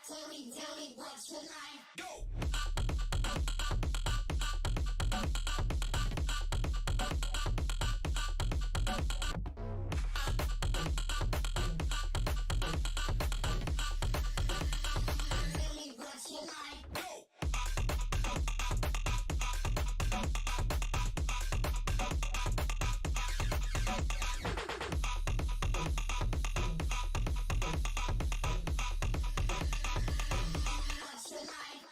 Tell me what's your line. Go! Tell me what's your line. Go! What's your line?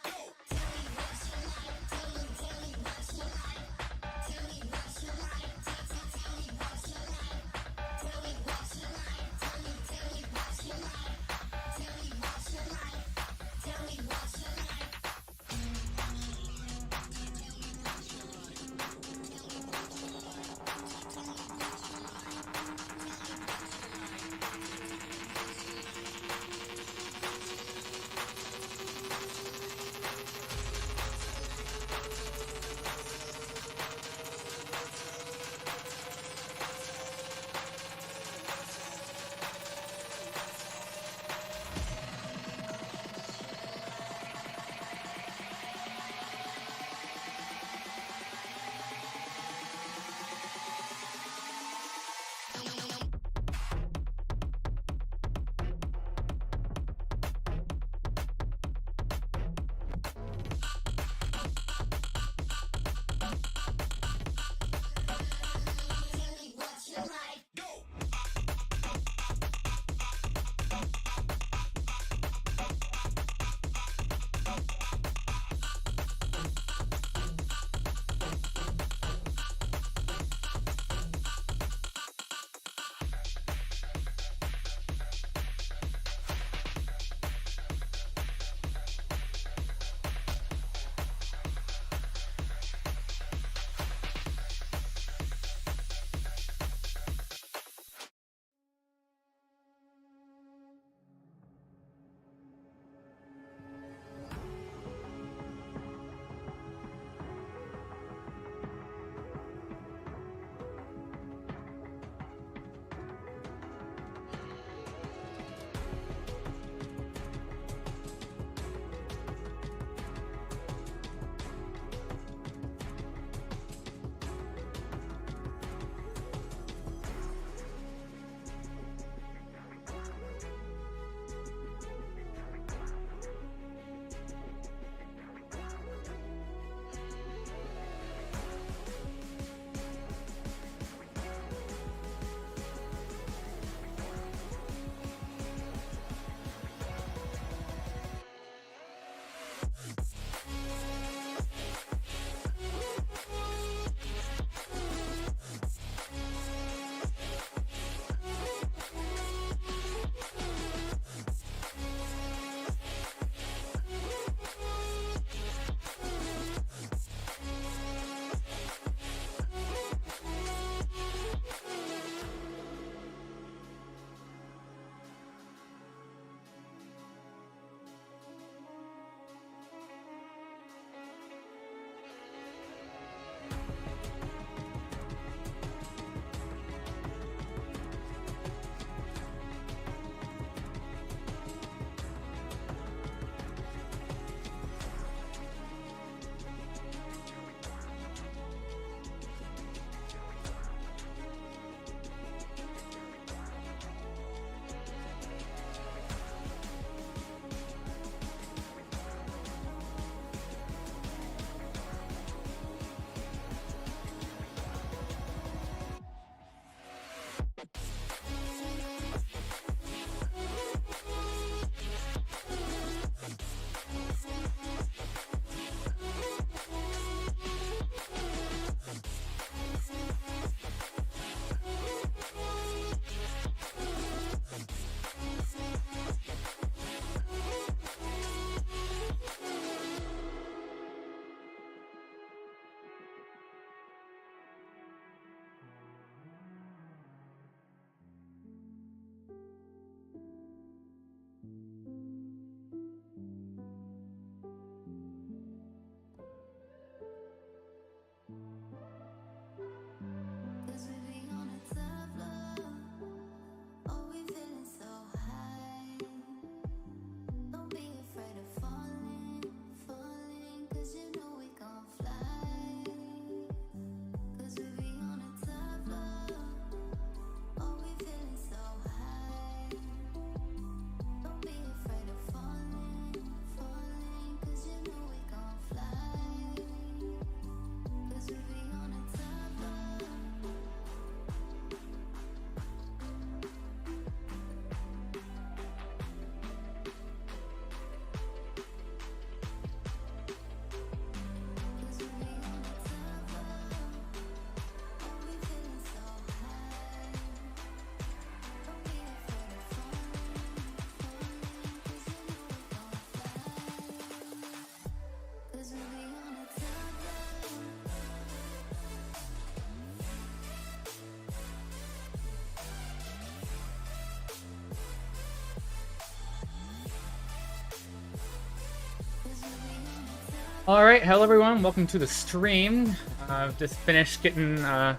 Alright, hello everyone, welcome to the stream. I've just finished getting a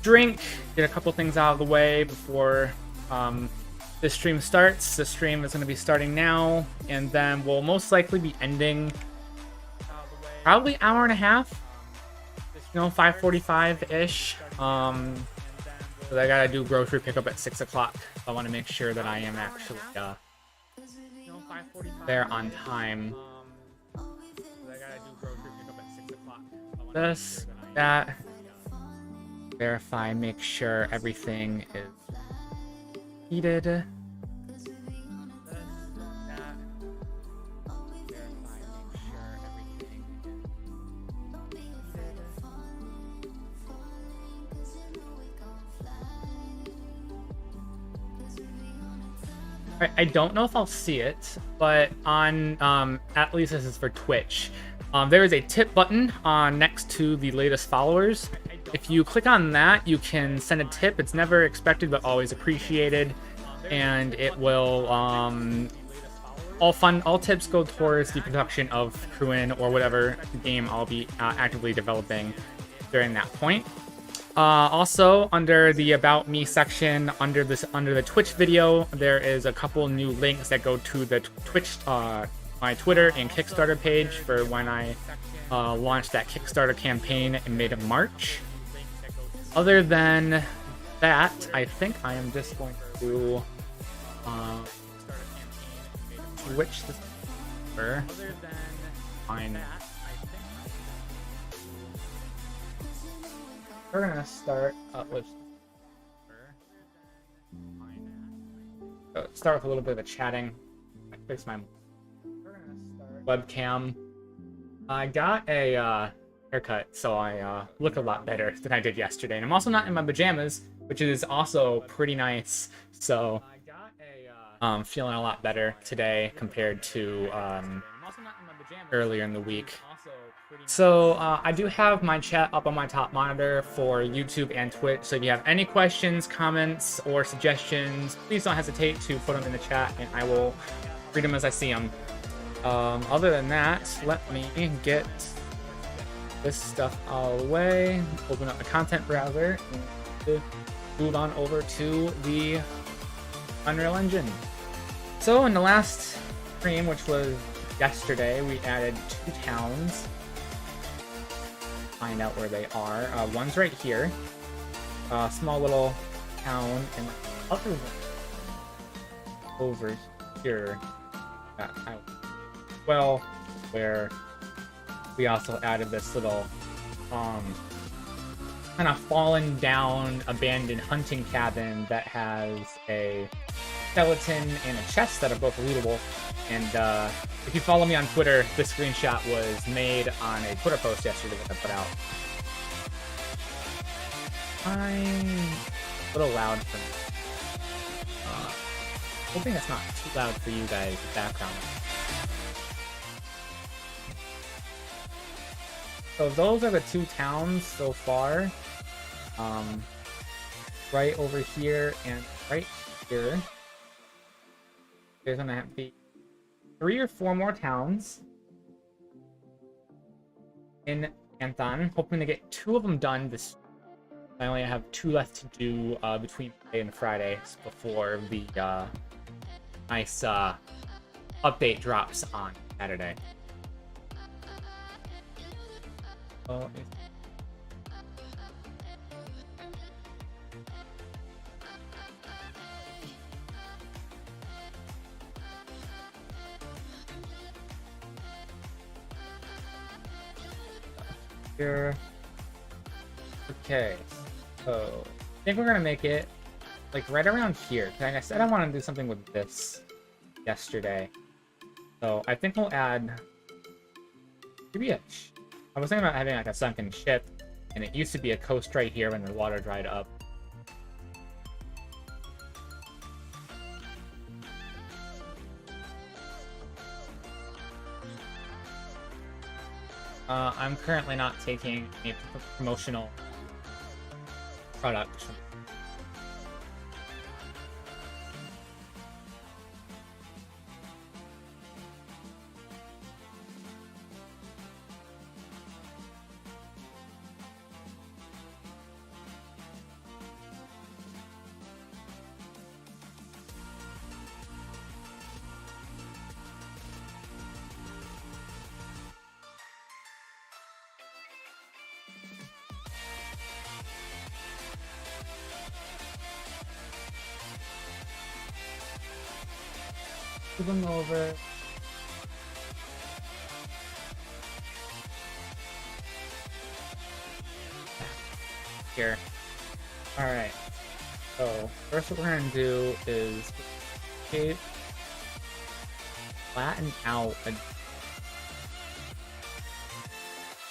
drink, get a couple things out of the way before this stream starts. The stream is going to be starting now, and then we'll most likely be ending probably hour and a half, 5:45-ish. So I gotta do grocery pickup at 6 o'clock. I want to make sure that I am actually there on time. This, that, verify, make sure everything is heated. I don't know if I'll see it, but on at least this is for Twitch. There is a tip button next to the latest followers. If you click on that, you can send a tip. It's never expected, but always appreciated, and it will all tips go towards the production of Crewin or whatever game I'll be actively developing during that point. Also, under the About Me section, under the Twitch video, there is a couple new links that go to the Twitch, my Twitter and Kickstarter page for when I launched that Kickstarter campaign in mid-March. Other than that, I think I am just going to switch this over. Fine. We're gonna start with a little bit of a chatting. I fixed my webcam. I got a haircut, so I look a lot better than I did yesterday. And I'm also not in my pajamas, which is also pretty nice. So feeling a lot better today compared to earlier in the week. So I do have my chat up on my top monitor for YouTube and Twitch, so if you have any questions, comments, or suggestions, please don't hesitate to put them in the chat, and I will read them as I see them. Other than that, let me get this stuff out of the way, open up the content browser, and move on over to the Unreal Engine. So in the last stream, which was yesterday, we added 2 towns. Find out where they are. One's right here. Small little town, and the other one over here. Well, where we also added this little kind of fallen down abandoned hunting cabin that has a skeleton and a chest that are both lootable. And if you follow me on Twitter, this screenshot was made on a Twitter post yesterday that I put out. I'm a little loud for me. Hoping it's not too loud for you guys, the background. So those are the 2 towns so far. Right over here and right here. There's gonna have to be 3 or 4 more towns in Anthon. Hoping to get 2 of them done this. I only have 2 left to do between Monday and Friday before the nice update drops on Saturday. Oh, here. Okay, so I think we're gonna make it like right around here. Like I said, I want to do something with this yesterday, so I think we'll add maybe I was thinking about having like a sunken ship, and it used to be a coast right here when the water dried up. I'm currently not taking any promotional products. Move them over. Here. Alright. So, first what we're gonna do is flatten out a,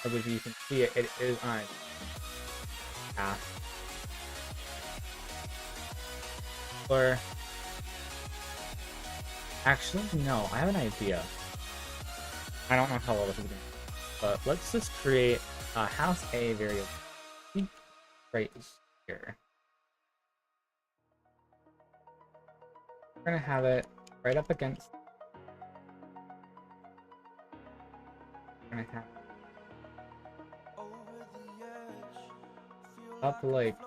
as you can see it is on a path. Or actually, no, I have an idea. I don't know how well this is going, but let's just create a house A variable right here. We're gonna have it right up against. We're gonna have up like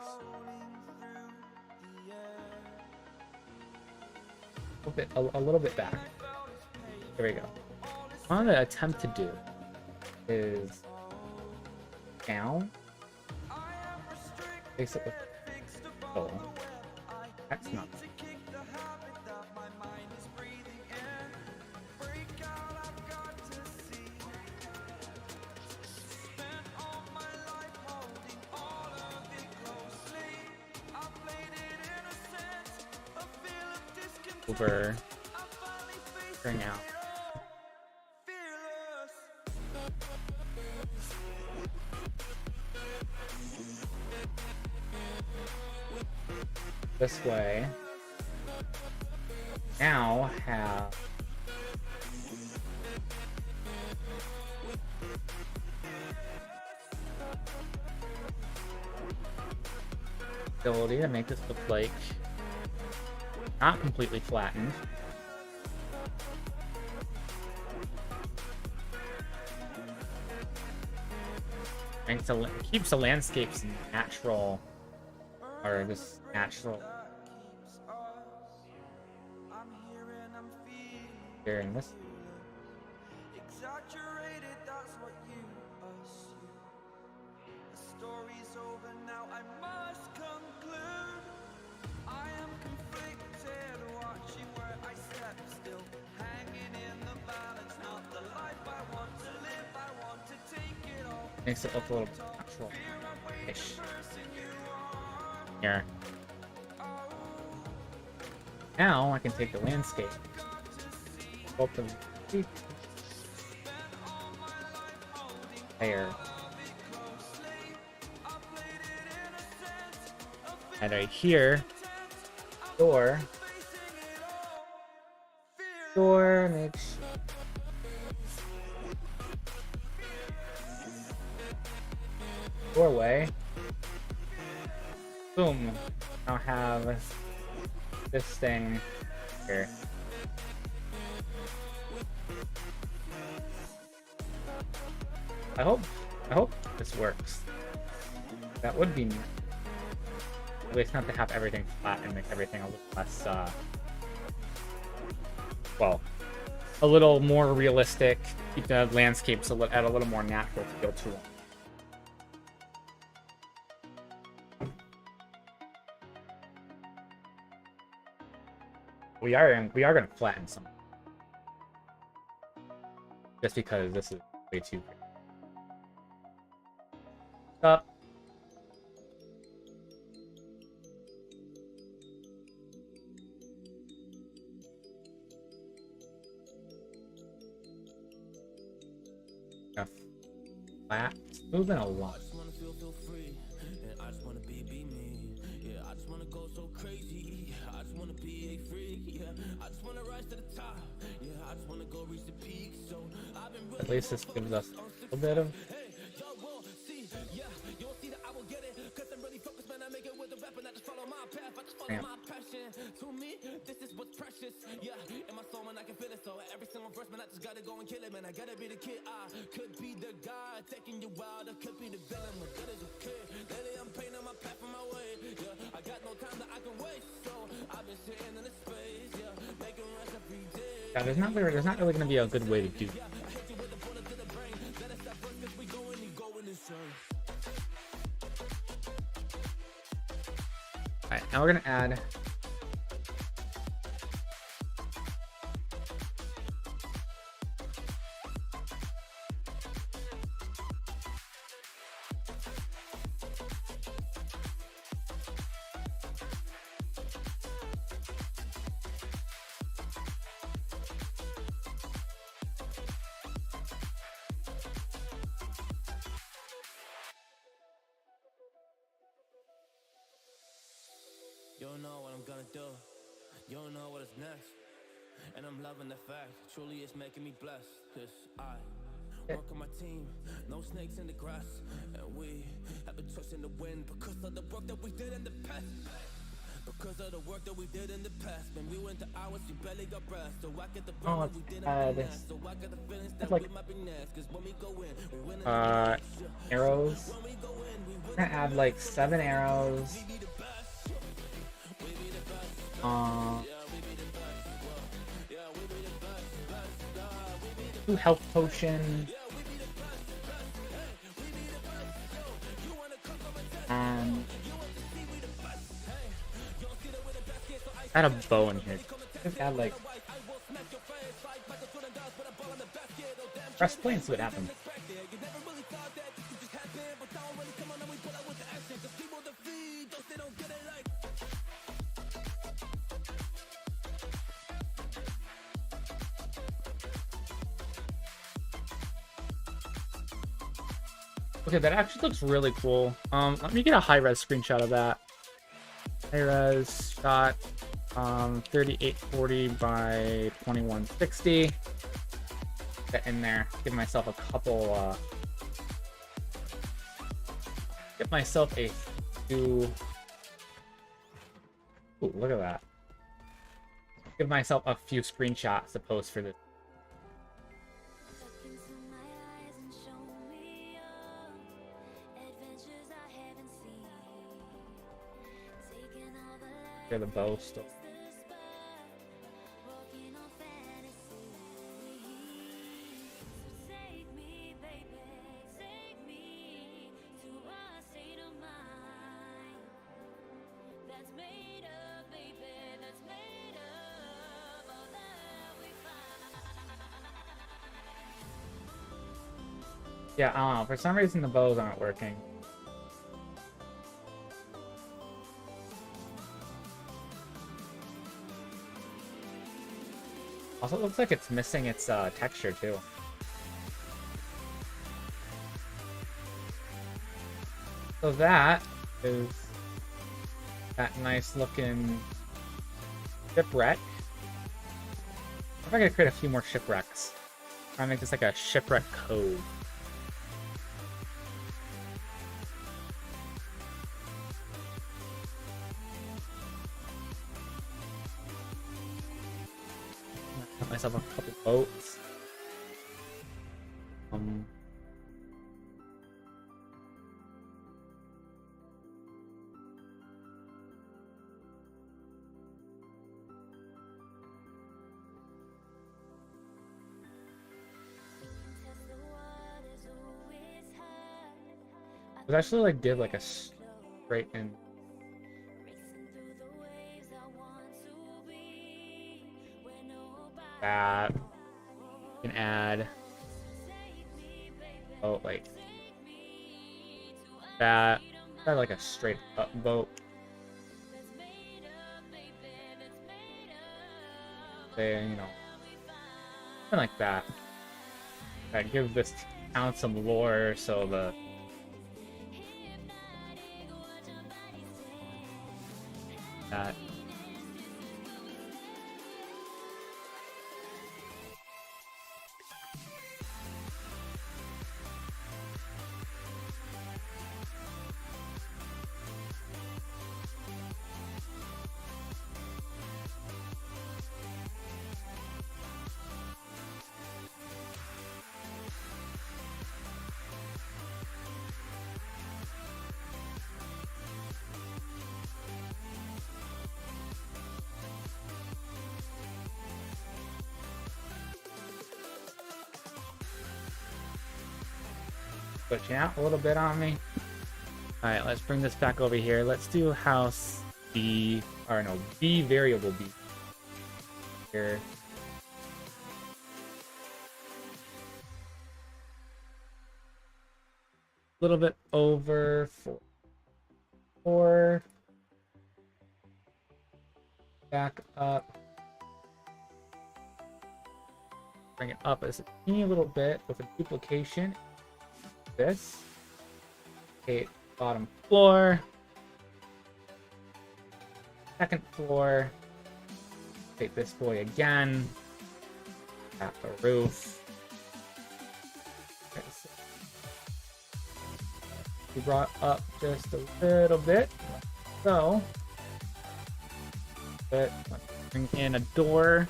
a little bit back. There we go. What I'm gonna attempt to do is down. Face it with oh, that's not. Over bring out this way. Now have ability to make this look like not completely flattened. And so it keeps the landscapes natural, or just natural. Here in this. Makes it look a little natural-ish. Here. Now I can take the landscape. Open there. And right here, door makes doorway. Boom. I'll have this thing here. I hope this works. That would be nice. At least not to have everything flat and make everything a little less well, a little more realistic. Keep the landscapes at a little more natural feel to them. We are gonna flatten some, just because this is way too big. Up. Flat. It's moving a lot. At least this gives us a little bit of ramp. Yeah, there's not really going to be a good way to do that. Alright, now we're going to add don't know what I'm gonna do. You don't know what is next. And I'm loving the fact, truly it's making me blessed. Cause I work on my team, no snakes in the grass. And we have been trusting the wind because of the work that we did in the past. Because of the work that we did in the past. When we went to hours, we barely got rest. So I get the burn that we didn't finesse. So I got the feelings that we might be next. Cause when we go in, we win in arrows. I'm gonna add like 7 arrows. 2 health potions. And add a bow in here. Just add like press play and see what happens. Okay, that actually looks really cool. Let me get a high-res screenshot of that. High-res shot, 3840 by 2160. Get in there. Give myself a couple. Get myself a few. Ooh, look at that. Give myself a few screenshots to post for this. Hear the bow still. Yeah, I don't know. For some reason, the bows aren't working. Also, it looks like it's missing its texture, too. So that is that nice-looking shipwreck. I'm gonna create a few more shipwrecks. Try to make this like a shipwreck cove. Got myself a couple boats. Let's actually like give like a straight in. That you can add. Oh, like that. Add like a straight up boat. Say, you know, something like that. That gives this town some lore, so the that. Switching out a little bit on me. Alright, let's bring this back over here. Let's do house B, or no, B variable B. Here. A little bit over 4. Back up. Bring it up as a teeny little bit with a duplication. This. Okay, bottom floor. second floor. Take this boy again. Tap the roof. Okay, so we brought up just a little bit. So, but let's bring in a door.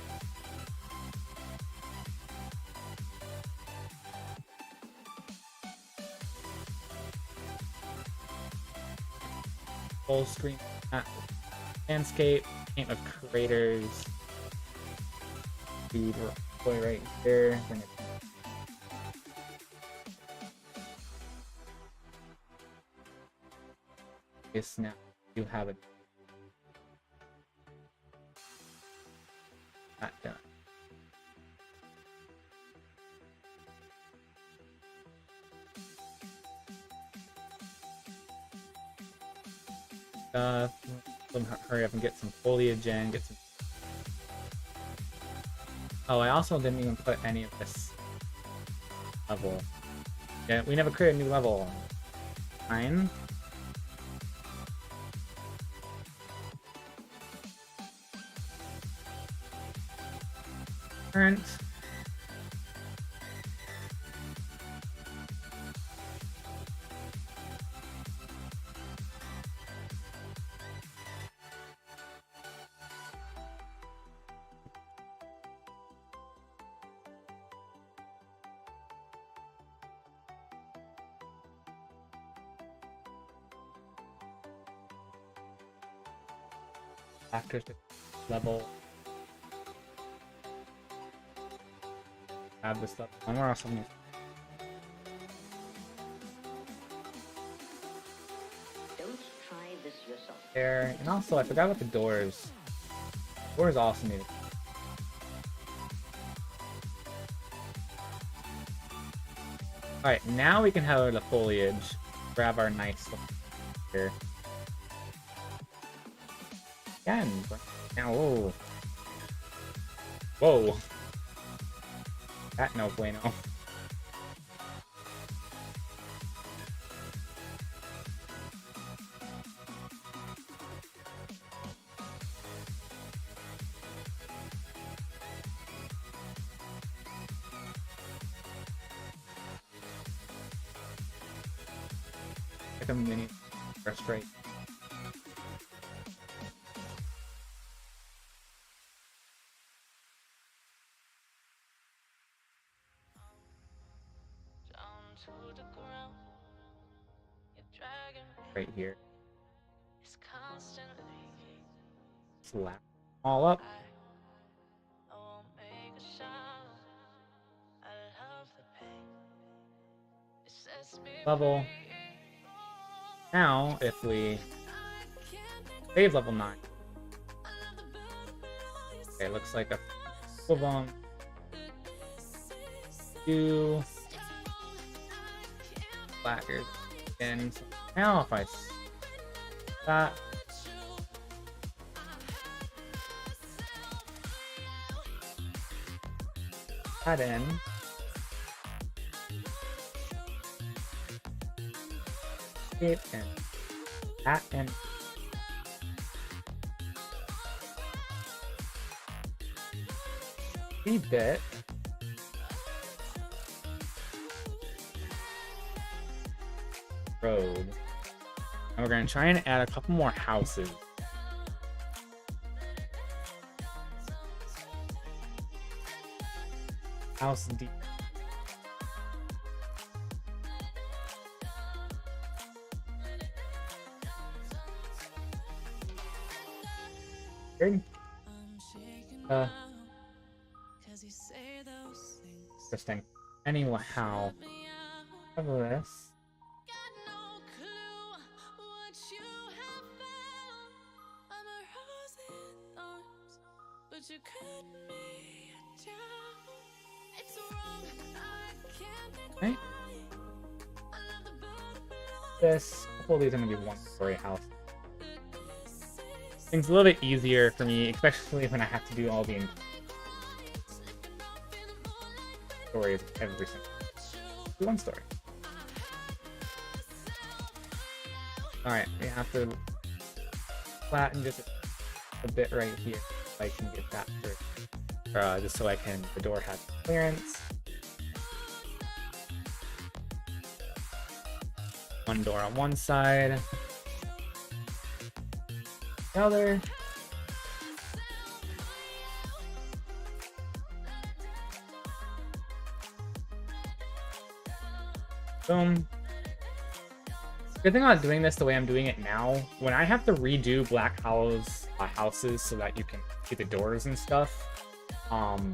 Full screen landscape, paint with craters. Feed boy right here. Bring it. Yes, now you have it. Not done. Hurry up and get some foliage in, get some. Oh, I also didn't even put any of this level. Yeah, we never created a new level. Fine. Current. Actors level. Add this level. One more awesome. Don't try this yourself. There, and also I forgot about the doors. Doors also need. All right, now we can have the foliage. Grab our nice here. Again, now, whoa. Whoa. That no bueno. Like a mini frustrate. Right here. Slap all up. Level. Now, if we save level 9. Okay, looks like a couple of them. 2 flaggers. And so now if I that in it and that and bit road. And we're going to try and add a couple more houses. House D. Good. Interesting. Anyhow, cover this. Okay. This, couple of these are gonna be one-story house. Things a little bit easier for me, especially when I have to do all the stories every single one story. Alright, we have to flatten just a bit right here. So I can get that for just so I can the door has clearance. One door on one side. The other. Boom. Good thing about doing this the way I'm doing it now, when I have to redo Black Hollow's houses so that you can see the doors and stuff, well,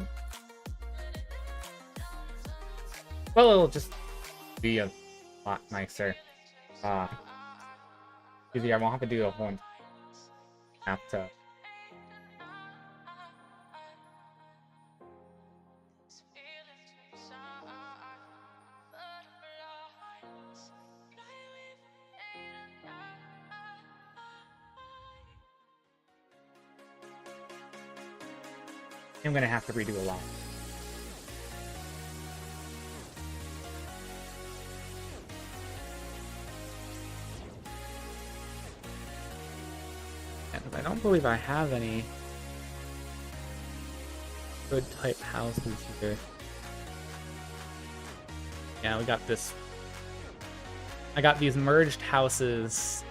it'll just be a lot nicer. Easier. I won't have to do a whole have to. I'm gonna have to redo a lot. And I don't believe I have any good type houses here. Yeah, we got this. I got these merged houses.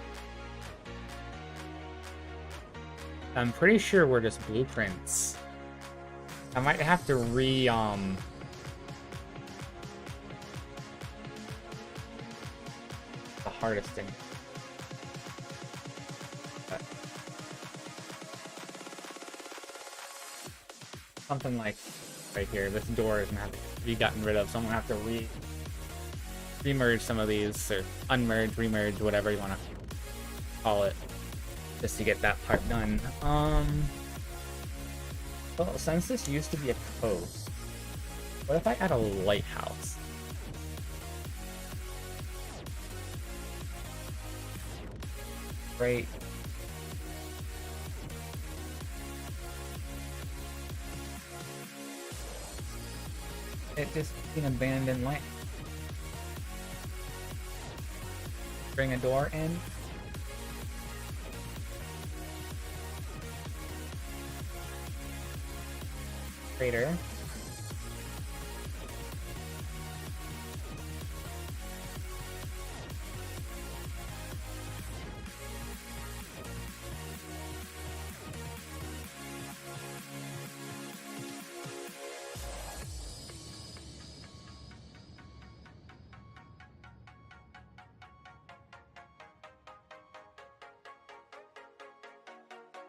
I'm pretty sure we're just blueprints. I might have to the hardest thing. But something like right here. This door is gonna have to be gotten rid of, so I'm gonna have to remerge some of these, or unmerge, remerge, whatever you wanna call it, just to get that part done. Well, since this used to be a coast, what if I add a lighthouse? Great. It just an abandoned land. Bring a door in. Crater.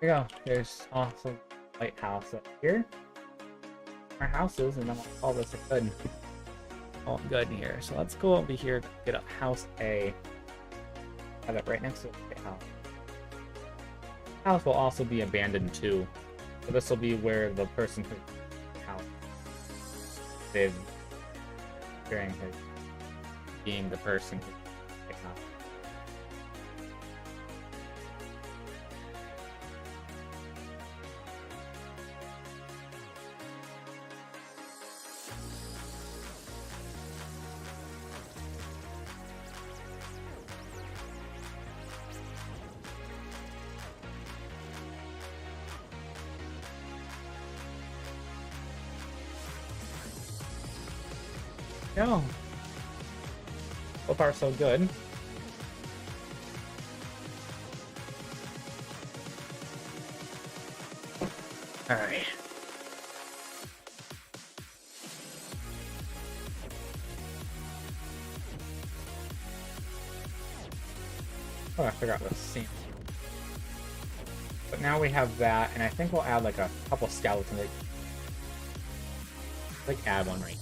There you go. There's also a lighthouse up here. Our houses, and then we'll call this a good. All good here. So let's go over here, get a house A. Have it right next to the house. House will also be abandoned too. So this will be where the person who house lived during his being the person who the house. No. So far, so good. All right. Oh, I forgot the scene. But now we have that, and I think we'll add like a couple skeletons. Like add one right.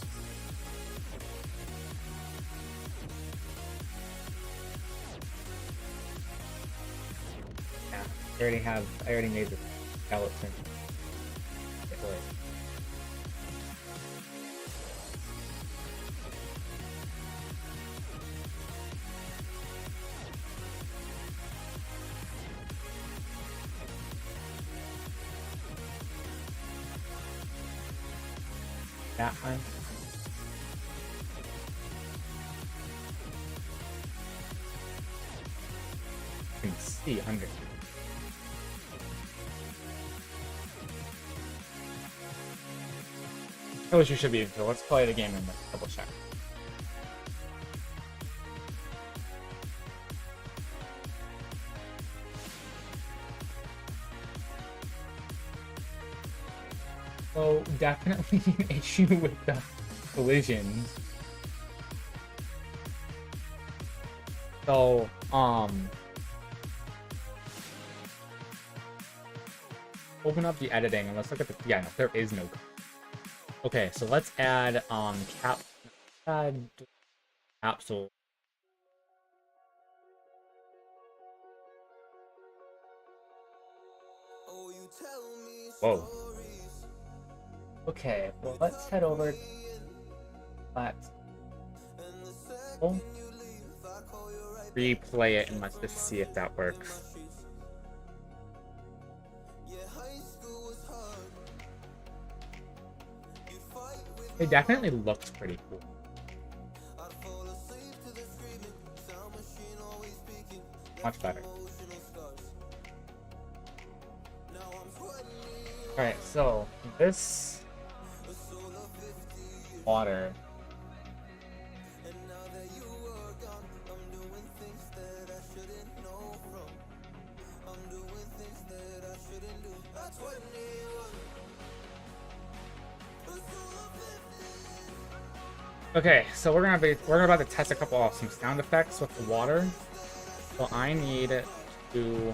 I already made the skeleton. That one. You can see under. I wish you should be, so let's play the game and double check. So definitely an issue with the collisions. So, open up the editing and let's look at the, yeah, no, there is no. Okay, so let's add, add capsule. Whoa. Okay, well, let's head over to that. Replay it and let's just see if that works. It definitely looks pretty cool. Much better. Alright, so this water. Okay, so we're about to test a couple of some sound effects with the water. So I need to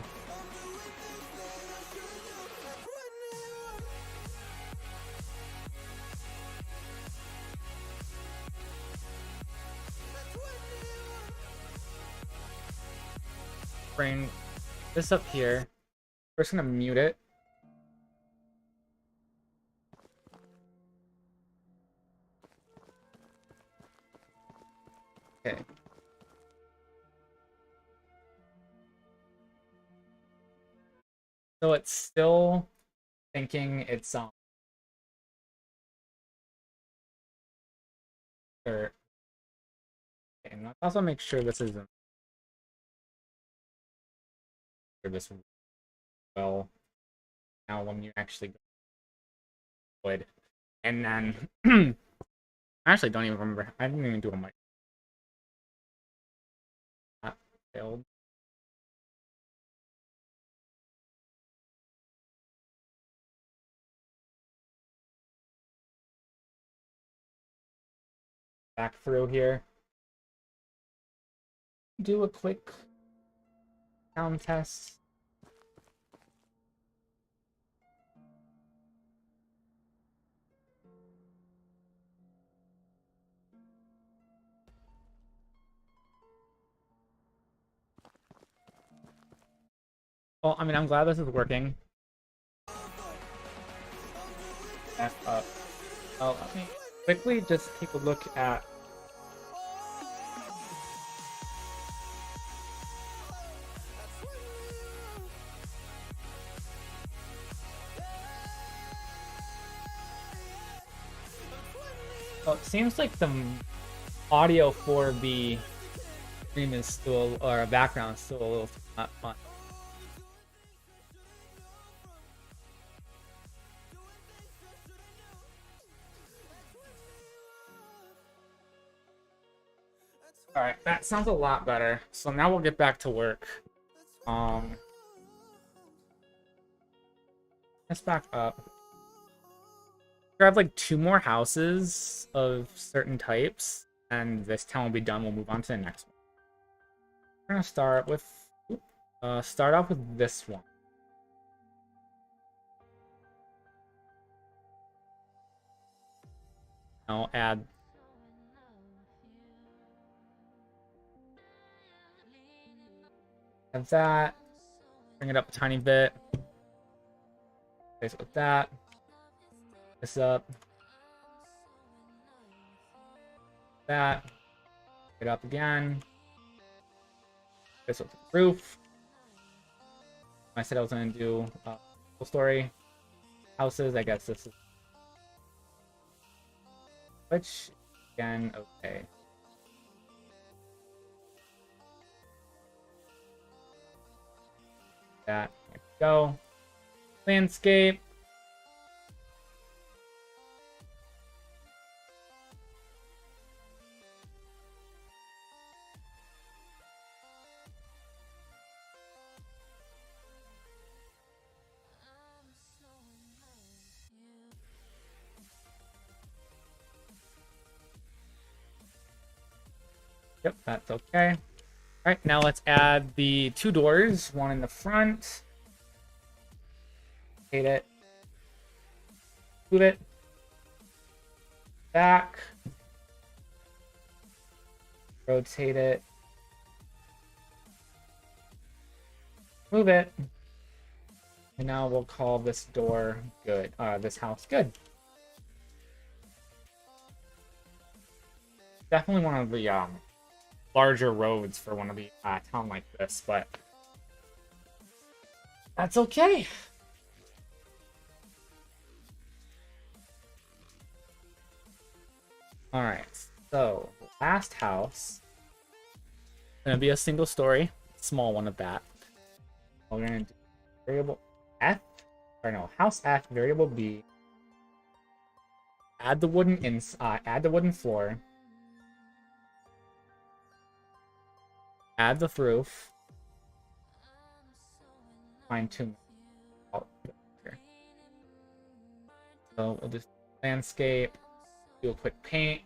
bring this up here. We're just gonna mute it. Okay. So it's still thinking it's or and let's also make sure this isn't this well now when you actually would and then I actually don't even remember. I didn't even do a mic. That failed. Back through here. Do a quick sound test. Well, I mean, I'm glad this is working. Back up. Oh, let me quickly just take a look at. Oh, it seems like the audio for the stream is still, or background is still a little not fun. Alright, that sounds a lot better. So now we'll get back to work. Let's back up. We have like 2 more houses of certain types, and this town will be done. We'll move on to the next one. We're gonna start with start off with this one. I'll add that. Bring it up a tiny bit. Place it with that. This up. That. Get up again. This with the roof. I said I was going to do full story houses. I guess this is which again. Okay. That. There we go. Landscape. Yep, that's okay. All right, now let's add the 2 doors, one in the front. Rotate it. Move it. Back. Rotate it. Move it. And now we'll call this door good. This house good. Definitely one of the larger roads for one of the town like this, but that's okay. All right, so last house gonna be a single story, small one of that. We're gonna do variable F, or no, house F, variable B. Add the wooden floor. Add the roof. Fine tune. So we'll just landscape. Do a quick paint.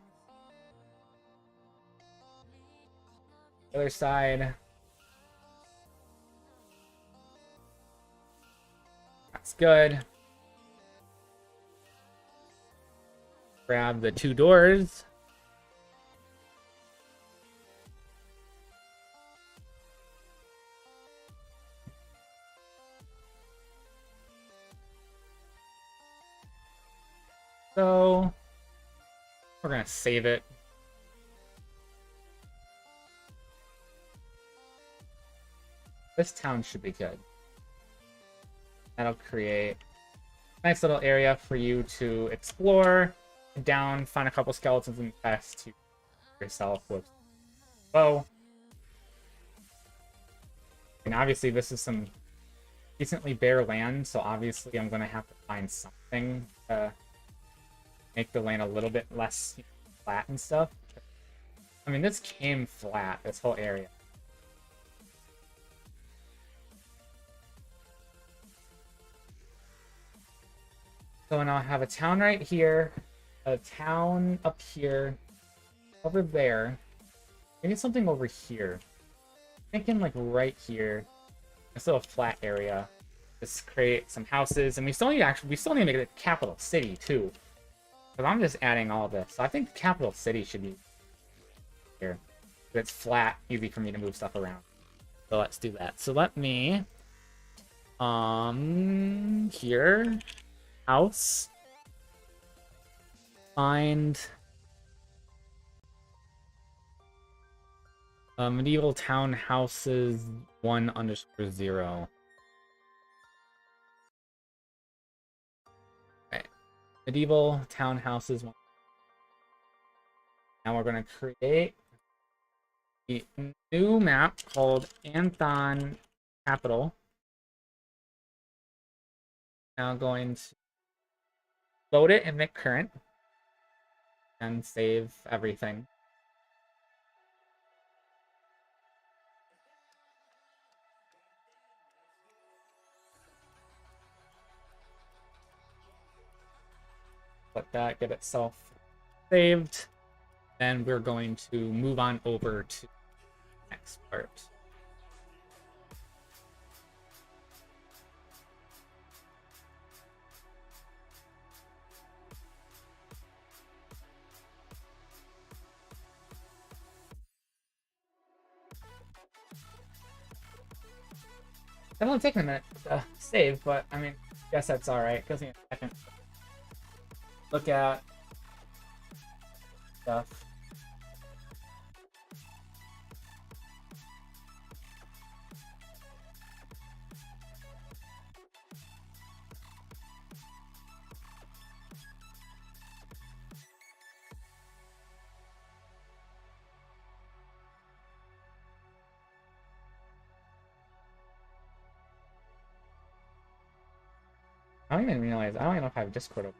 Other side. That's good. Grab the 2 doors. So we're gonna save it. This town should be good. That'll create a nice little area for you to explore, down, find a couple skeletons and chests to yourself with bow. And obviously this is some decently bare land, so obviously I'm gonna have to find something to make the land a little bit less flat and stuff. I mean, this came flat, this whole area. So now I have a town right here, a town up here, over there, maybe something over here. Thinking like right here, this little flat area. Just create some houses, and we still need to make it a capital city too. Because I'm just adding all this. So I think the capital city should be here. It's flat, easy for me to move stuff around. So let's do that. So let me here, house, find medieval town houses 1_0. Okay. Medieval townhouses. Now we're going to create a new map called Anthon Capital. Now going to load it and make current and save everything. Let that get itself saved. Then we're going to move on over to the next part. It's only taking a minute to save, but I mean, I guess that's alright. Gives me a second. Look at stuff. I don't even realize. I don't even know if I have Discord open.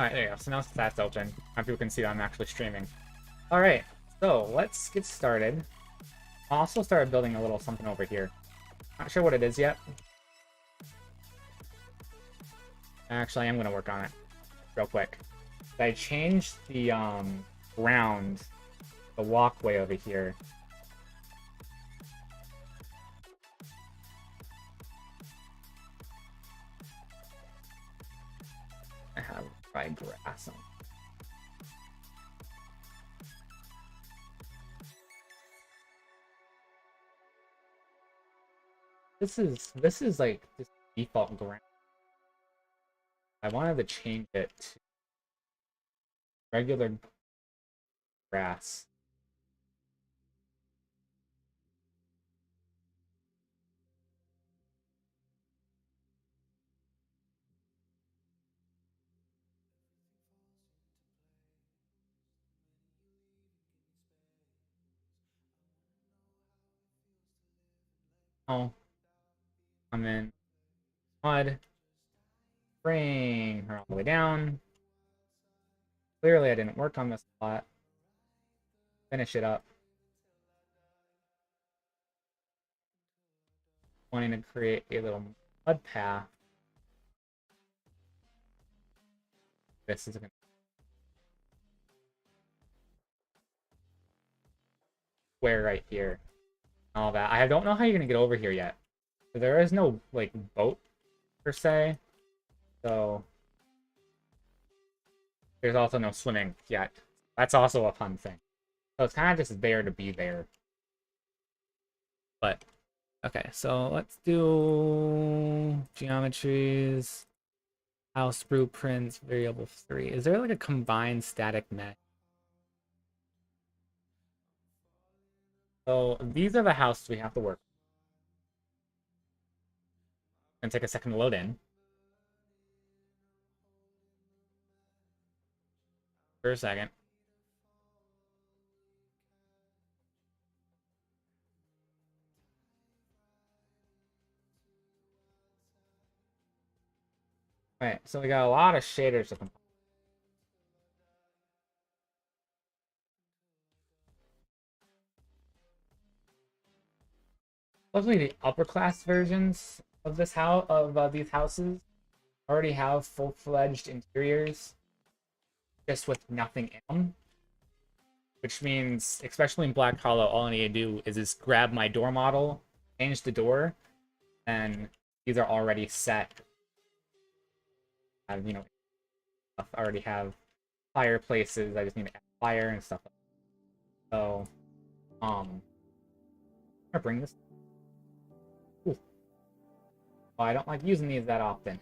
Alright, there you go. So now that's open. Now people can see that I'm actually streaming. Alright, so let's get started. I also started building a little something over here. Not sure what it is yet. Actually, I am going to work on it real quick. I changed the ground, the walkway over here. I have fried grass on. This is like this default ground. I wanted to change it to regular grass. Oh, I'm in mud. Bring her all the way down. Clearly, I didn't work on this a lot. Finish it up. Wanting to create a little mud path. This is gonna square right here. All that. I don't know how you're gonna get over here yet. There is no like boat per se. So there's also no swimming yet. That's also a fun thing. So it's kind of just there to be there. But okay, so let's do geometries, house blueprints, variable 3. Is there like a combined static mesh? So these are the houses we have to work. Gonna take a second to load in. For a second. Alright, so we got a lot of shaders to compile. Luckily, the upper class versions of this house these houses already have full-fledged interiors, just with nothing in them. Which means, especially in Black Hollow, all I need to do is just grab my door model, change the door, and these are already set. I have, I already have fireplaces. I just need to add fire and stuff like that. So, I'm gonna bring this. Ooh. Oh, I don't like using these that often.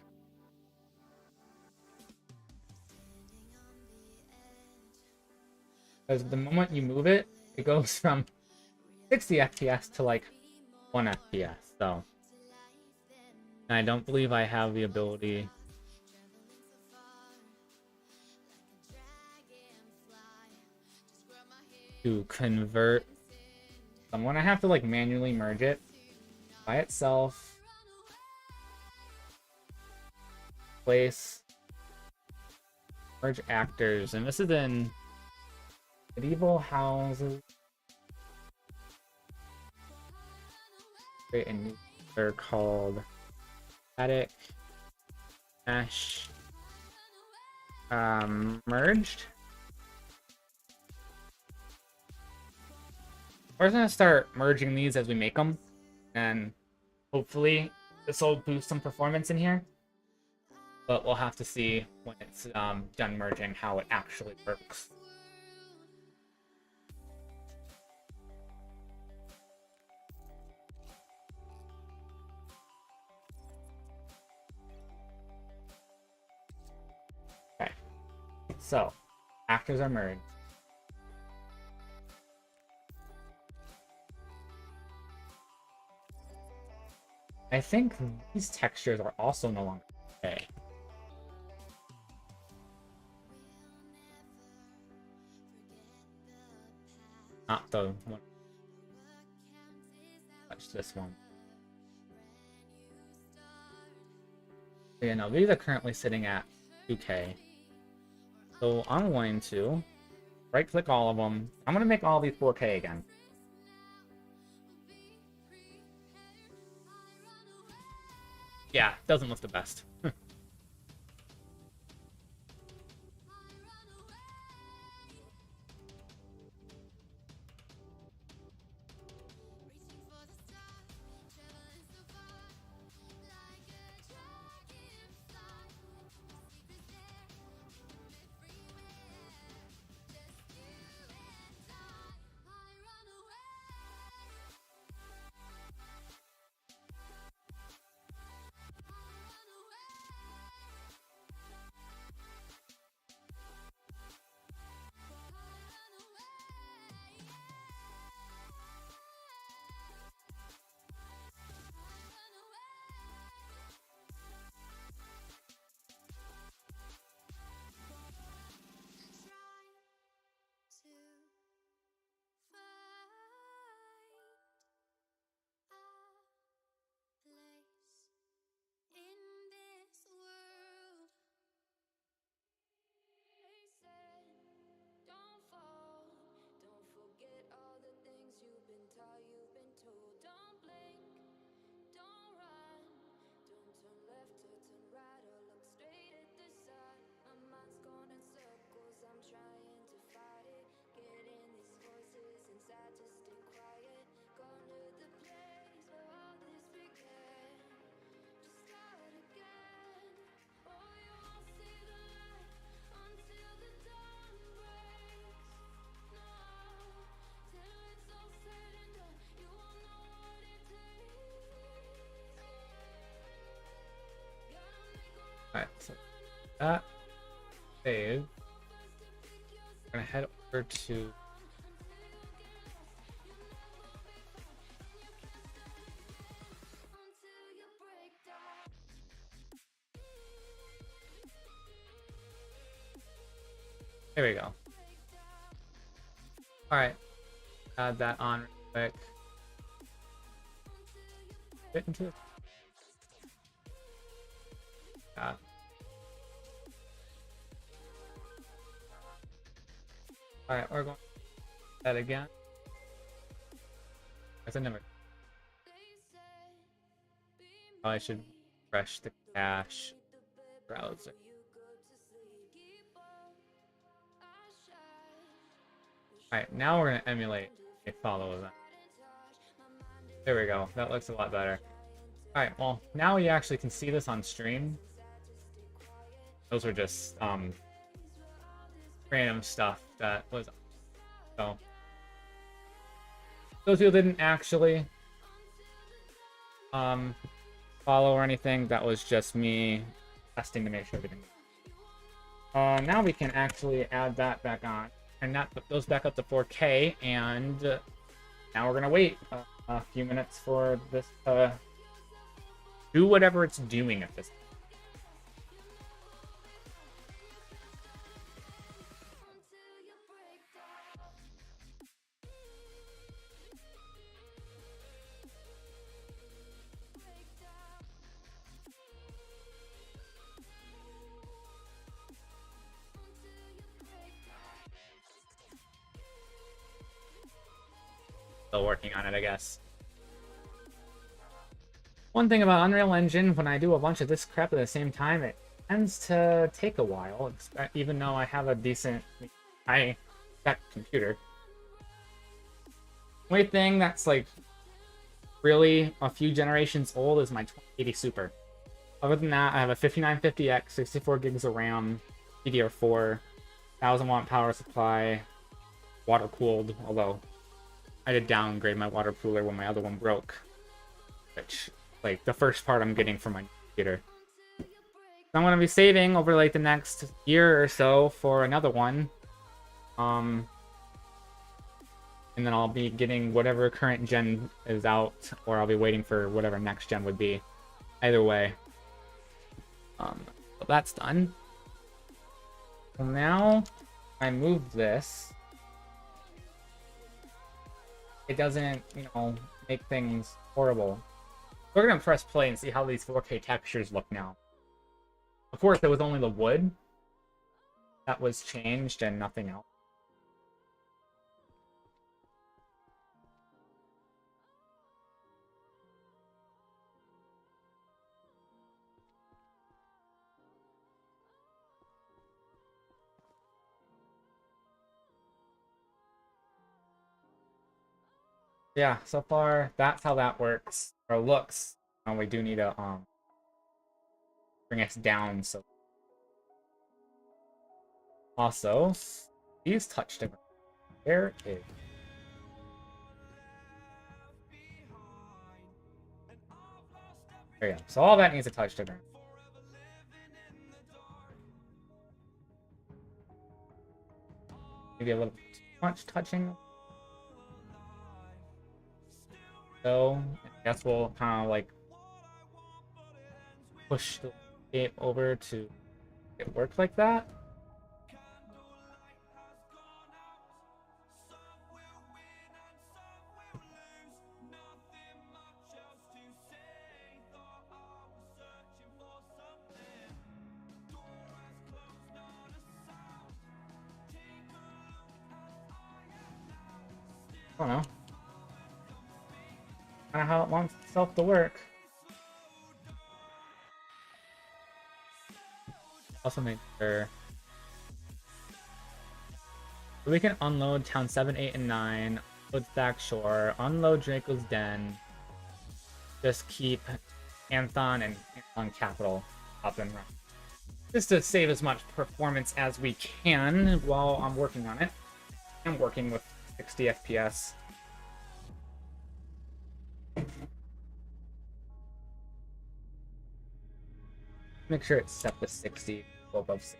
Because the moment you move it, it goes from 60 FPS to like 1 FPS. So, and I don't believe I have the ability to convert. I'm gonna have to like manually merge it by itself. Place, merge actors, and this is in medieval houses. Create a new they're called static mesh merged. We're gonna start merging these as we make them, and hopefully this will boost some performance in here. But we'll have to see when it's done merging how it actually works. Okay, so actors are merged. I think these textures are also no longer okay. Not the one. Touch this one. Yeah, no, these are currently sitting at 2K. So I'm going to right-click all of them. I'm going to make all these 4K again. Yeah, doesn't look the best. Alright, so that save. We're gonna head over to there we go. Alright. Add that on real quick. Get into it. Yeah. Alright, we're going to do that again. That's a number. I should refresh the cache browser. Alright, now we're going to emulate a follow event. There we go. That looks a lot better. Alright, well, now you actually can see this on stream. Those were just random stuff that was... So, those who didn't actually follow or anything, that was just me testing to make sure everything. Now we can actually add that back on, and that put those back up to 4K, and now we're gonna wait a few minutes for this do whatever it's doing at this point. Still working on it, I guess. One thing about Unreal Engine, when I do a bunch of this crap at the same time, it tends to take a while, even though I have a decent high-spec computer. Only thing that's like really a few generations old is my 2080 Super. Other than that, I have a 5950X, 64 gigs of RAM, DDR4, 1000-watt power supply, water-cooled, although I did downgrade my water cooler when my other one broke, which, like, the first part I'm getting from my computer. So I'm going to be saving over, like, the next year or so for another one. And then I'll be getting whatever current gen is out, or I'll be waiting for whatever next gen would be. Either way. So that's done. So now I move this. It doesn't, you know, make things horrible. We're gonna press play and see how these 4K textures look now. Of course, it was only the wood. that was changed and nothing else. Yeah, so far that's how that works or looks. We do need to bring us down. So also these touched it. Where is? There you go. So all that needs a touch different. Maybe a little too much touching. So I guess we'll kind of like push the game over to it work like that. I don't know. Kind of how it wants itself to work. Also make sure we can unload town 7, 8, and 9, unload Stack Shore, unload Draco's Den, just keep Anthon and Anthon Capital up and running. Just to save as much performance as we can while I'm working on it. I'm working with 60 FPS. Make sure it's set to 60, go above 60.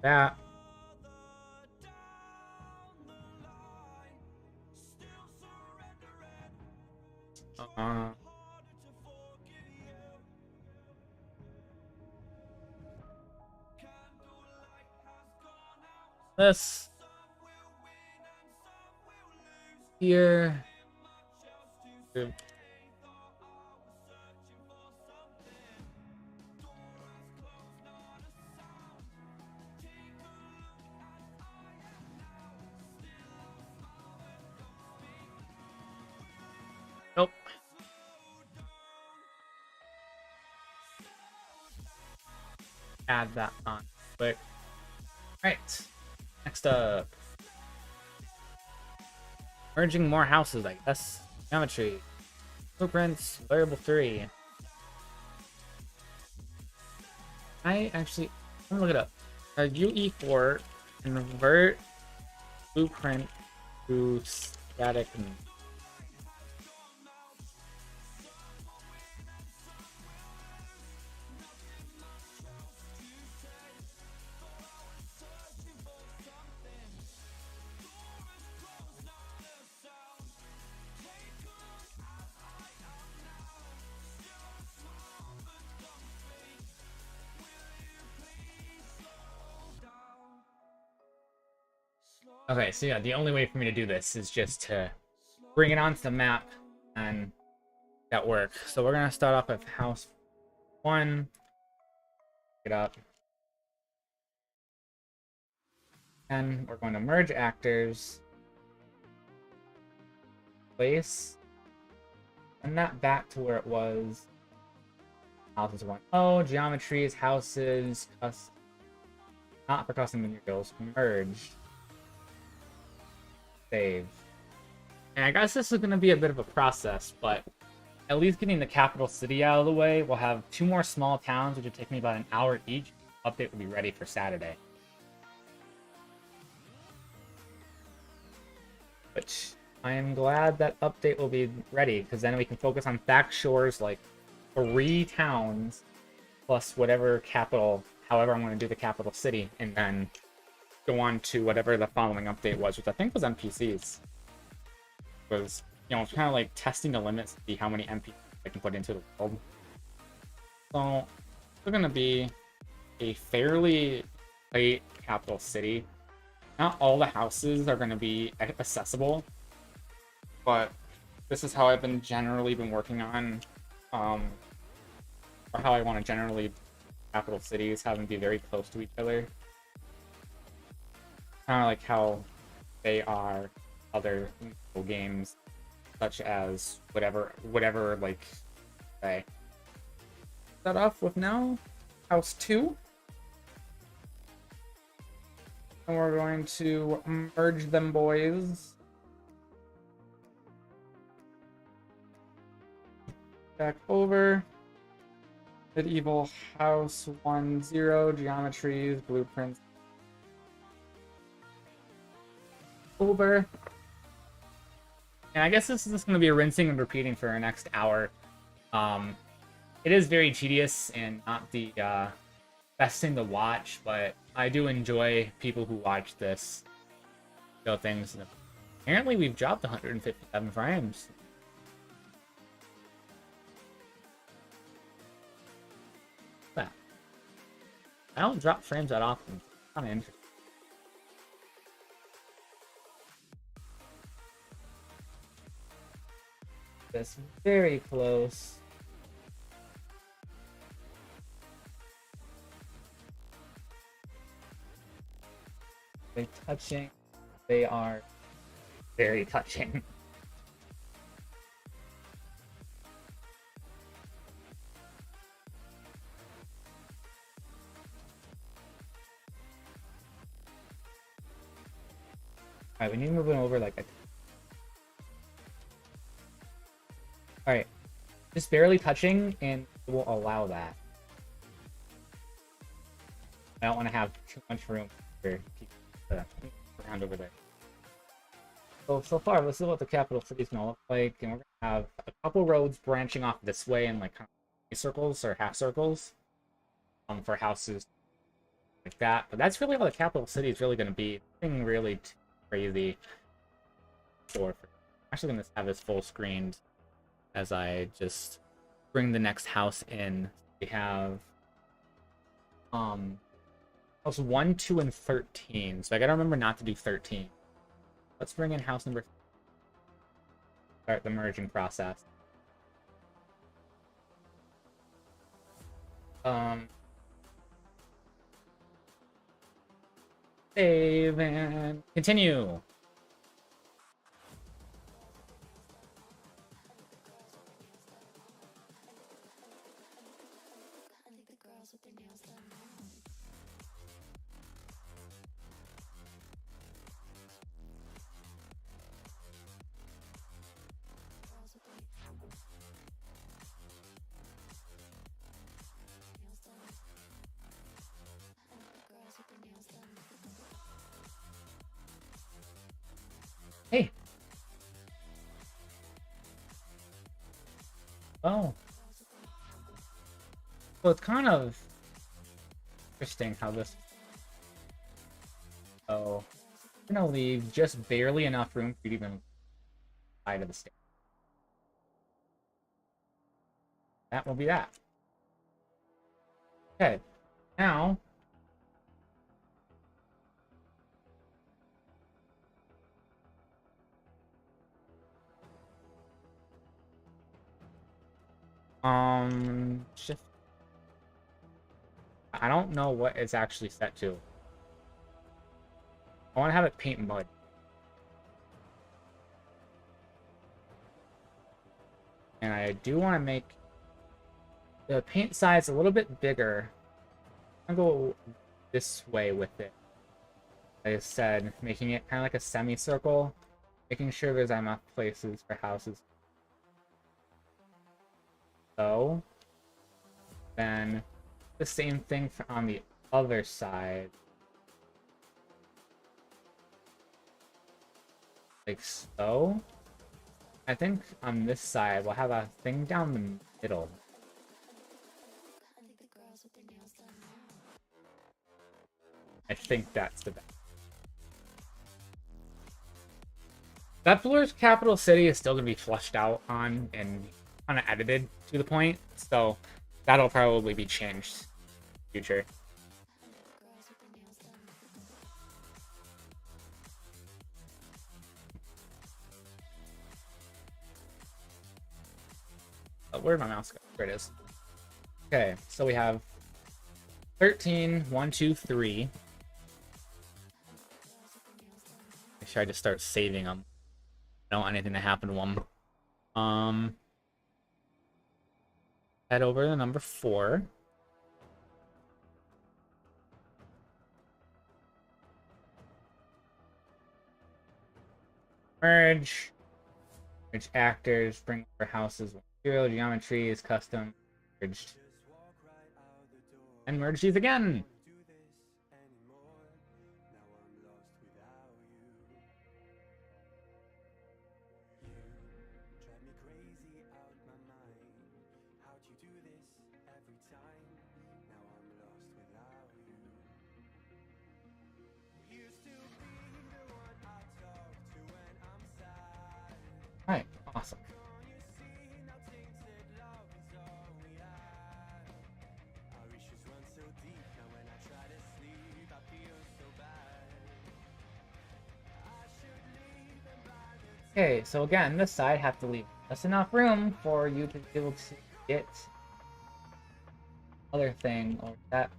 That. This here. Nope. Add that on quick. Right. Next up. Merging more houses, I guess. Geometry. Blueprints, variable 3. I'm gonna look it up. UE4 convert blueprint to static. Okay, so yeah, the only way for me to do this is just to bring it onto the map and that work. So we're gonna start off with house 1. Get up. And we're going to merge actors. Place. And that back to where it was. Houses 1. Oh, geometries, houses, not for custom materials. Merge. Save. And I guess this is going to be a bit of a process, but at least getting the capital city out of the way, we'll have 2 more small towns, which would take me about an hour each. Update will be ready for Saturday. Which I am glad that update will be ready, because then we can focus on Fact Shore's like 3 towns, plus whatever capital, however I'm going to do the capital city, and then go on to whatever the following update was, which I think was NPCs. Was, you know, kind of like testing the limits to see how many NPCs I can put into the world. So, it's going to be a fairly tight capital city. Not all the houses are going to be accessible. but this is how I've been generally been working on, or how I want to generally capital cities, have them be very close to each other. Kind of like how they are other games, such as whatever like say. Start off with now House 2. And we're going to merge them boys. Back over. Medieval House 1-0, geometries, blueprints. Over. And I guess this is just going to be a rinsing and repeating for our next hour. It is very tedious and not the best thing to watch, but I do enjoy people who watch this show things. Apparently, we've dropped 157 frames. That. I don't drop frames that often. Kind of interesting. This very close. They touching. They are very touching. Alright, we need to move it over like a... Alright. Just barely touching, and it will allow that. I don't want to have too much room for people around over there. So far, let's see what the capital city is going to look like. And we're going to have a couple roads branching off this way in like kind of circles or half circles for houses like that. But that's really how the capital city is really going to be. Nothing really too crazy. I'm actually going to have this full screened as I just bring the next house in. We have house 1, 2, and 13. So I gotta remember not to do 13. Let's bring in house number. Start the merging process. Save and continue. Hey. Oh. So it's kind of interesting how this... Oh. I'm gonna leave just barely enough room for you to even side of the stage. That will be that. Okay. Now... shift. I don't know what it's actually set to. I want to have it paint mud. And I do want to make the paint size a little bit bigger. I'm gonna go this way with it. Like I said, making it kind of like a semicircle, making sure there's enough places for houses. So then the same thing for on the other side. Like so. I think on this side we'll have a thing down the middle. I think that's the best. That Blur's capital city is still going to be flushed out on and kind of edited to the point, so that'll probably be changed in the future. Where'd my mouse go? There it is. Okay, so we have 13, 1, 2, 3. Make sure I just start saving them. I don't want anything to happen to them. Head over to number 4. Merge. Merge actors. Bring over houses. Material geometry is custom. Merged. And merge these again. Alright, awesome. Okay, so again, this side have to leave just enough room for you to be able to get other thing or that.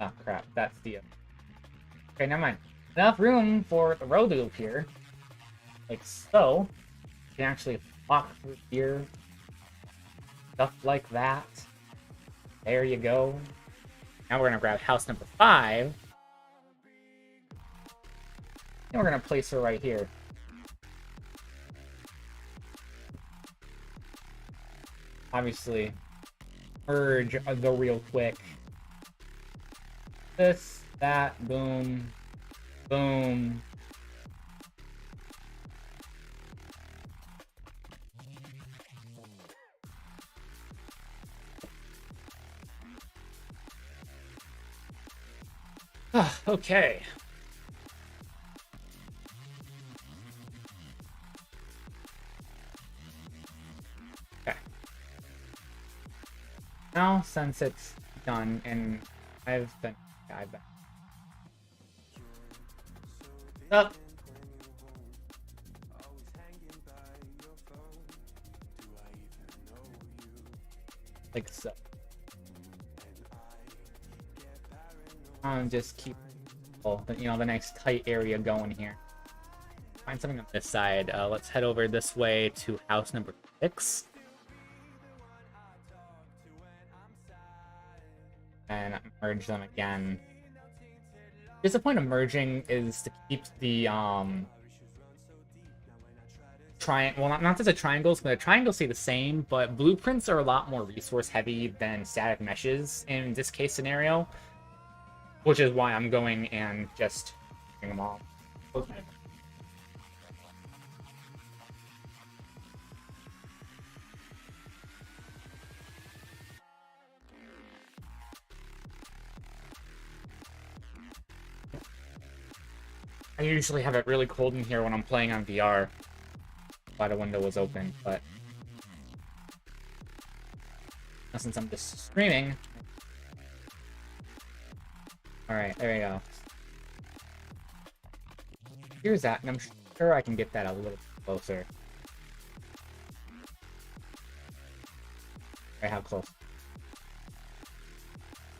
Oh crap, that's the. Okay, never mind. Enough room for the road to appear, like so. You can actually walk through here, stuff like that. There you go. Now we're gonna grab house number 5, and we're gonna place her right here. Obviously, merge the real quick. This, that, boom, boom. Okay. Now, since it's done, and I've been up. Like so. Just keep, the nice tight area going here. Find something on this side. Let's head over this way to house number 6. And merge them again. Just the point of merging is to keep the well, not just the triangles, but the triangles stay the same, but blueprints are a lot more resource heavy than static meshes in this case scenario, which is why I'm going and just bring them all. Okay. I usually have it really cold in here when I'm playing on VR. Why the window was open, but since I'm just streaming. Alright, there we go. Here's that, and I'm sure I can get that a little closer. Right, how close?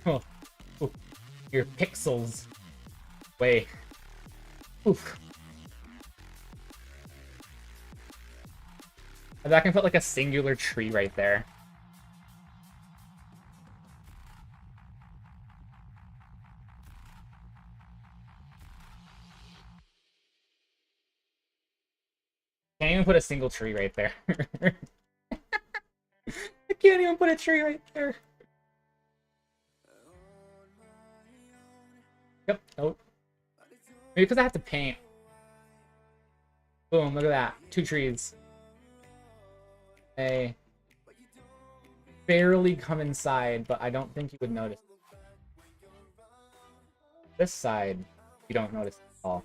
Oh, ooh, your pixels. Wait. Oof. I can put like a singular tree right there. Can't even put a single tree right there. I can't even put a tree right there. Yep, nope. Maybe because I have to paint. Boom, look at that. 2 trees. They barely come inside, but I don't think you would notice. This side, you don't notice at all.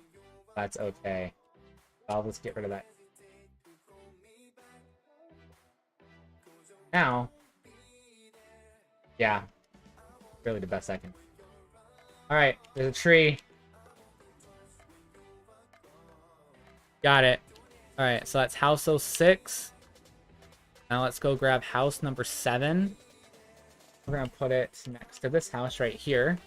That's okay. I'll just get rid of that. Now, yeah, really the best I can. Alright, there's a tree. Got it. Alright, so that's house 06. Now let's go grab house number 7. We're gonna put it next to this house right here.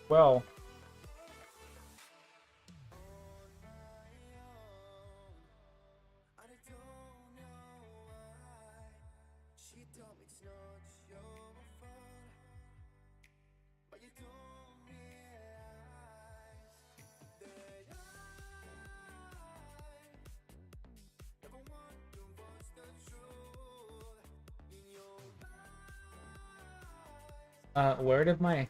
Well, where did my...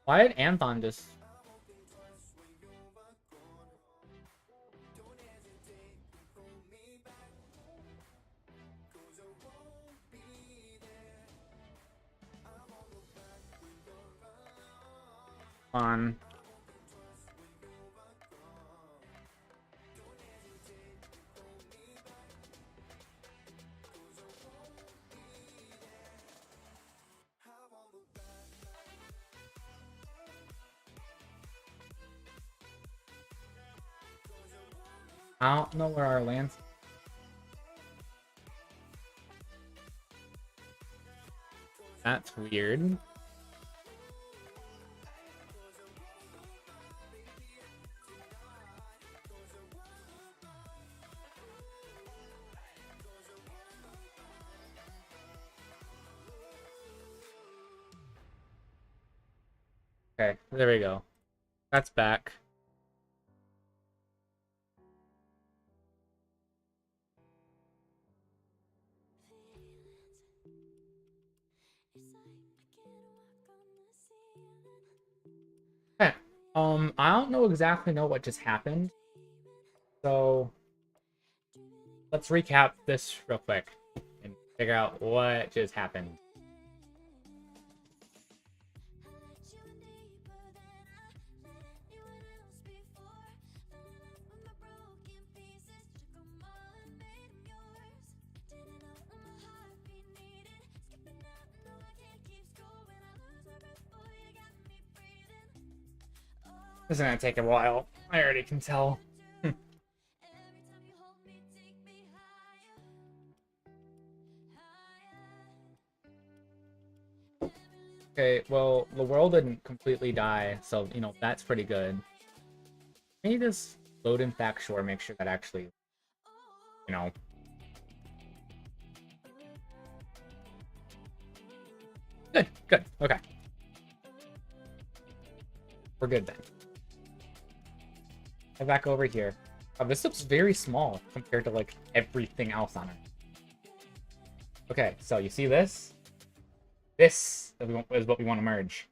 Why did Anthon just... on... I don't know where our land's... That's weird. Okay, there we go. That's back. Okay. I don't exactly know what just happened. So let's recap this real quick and figure out what just happened. This is gonna take a while. I already can tell. Okay, well, the world didn't completely die, so, you know, that's pretty good. Maybe just load in Factual, make sure that actually, you know... Good, good, okay. We're good then. Head back over here. Oh, this looks very small compared to, like, everything else on it. Okay, so you see this? This is what we want to merge.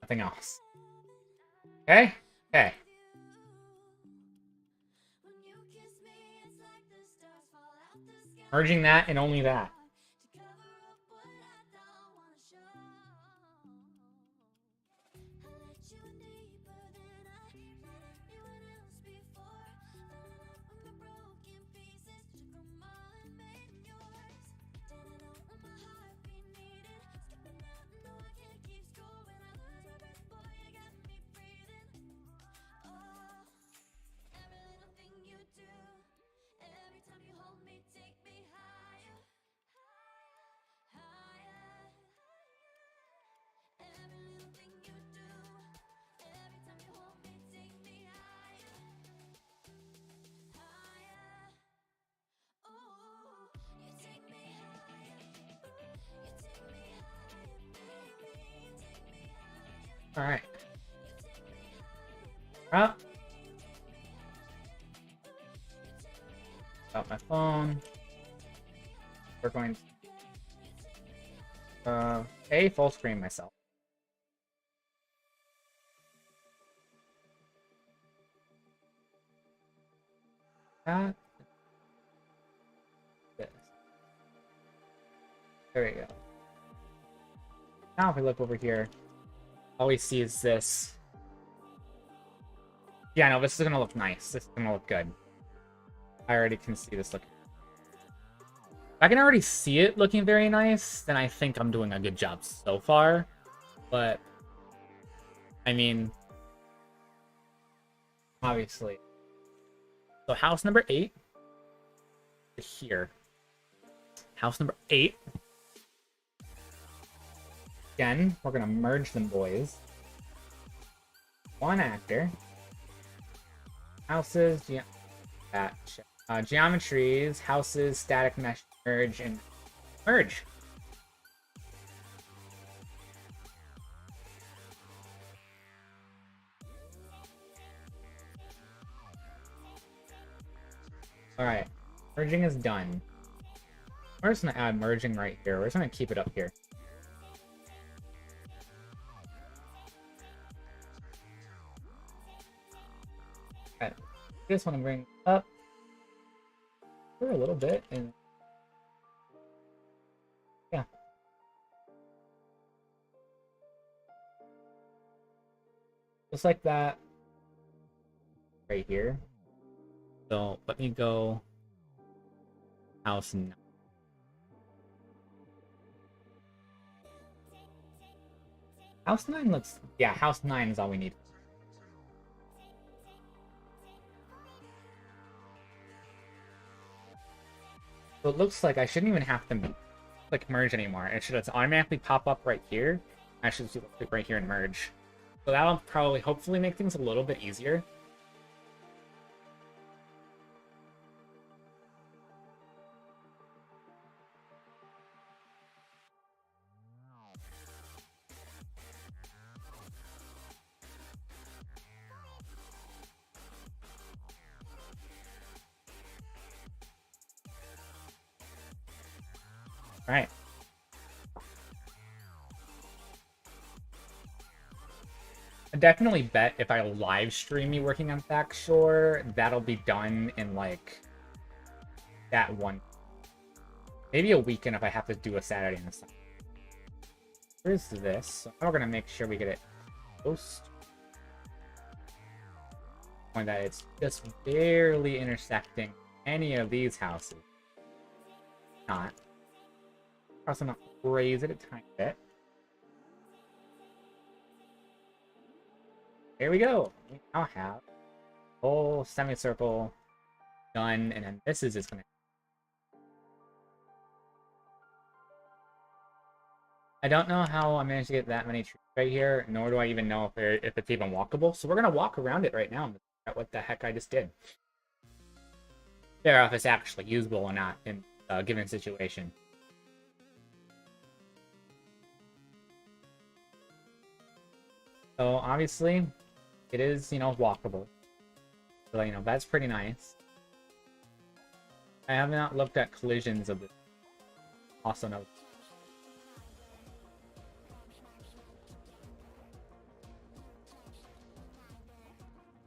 Nothing else. Okay? Okay. Merging that and only that. All right. Up. Got my phone. We're going to full screen myself. that. This. There we go. Now if we look over here, all we see is this. Yeah, no, this is gonna look nice. This is gonna look good. I already can see this looking. If I can already see it looking very nice, then I think I'm doing a good job so far. But, I mean, obviously. So house number 8 is here. House number 8. Again, we're gonna merge them boys. One actor. Houses, geometries, houses, static mesh, merge, and merge. Alright, merging is done. We're just gonna add merging right here. We're just gonna keep it up here. Okay, just want to bring up for a little bit, and yeah. Just like that right here. So let me go house 9. House 9 looks, yeah, house 9 is all we need. So it looks like I shouldn't even have to click merge anymore. It should just automatically pop up right here. I should just click right here and merge. So that'll probably, hopefully make things a little bit easier. Alright. I definitely bet if I live stream me working on Backshore, that'll be done in like that one. Maybe a weekend if I have to do a Saturday and a Sunday. Where's this? So we're gonna make sure we get it close. And that it's just barely intersecting any of these houses. Not. Also not raise it a tiny bit. There we go. We now have a whole semicircle done, and then this is just gonna. I don't know how I managed to get that many trees right here, nor do I even know if it's even walkable. So we're gonna walk around it right now and figure out what the heck I just did. Figure out if it's actually usable or not in a given situation. So obviously, it is, walkable. So, that's pretty nice. I have not looked at collisions of this. Also note.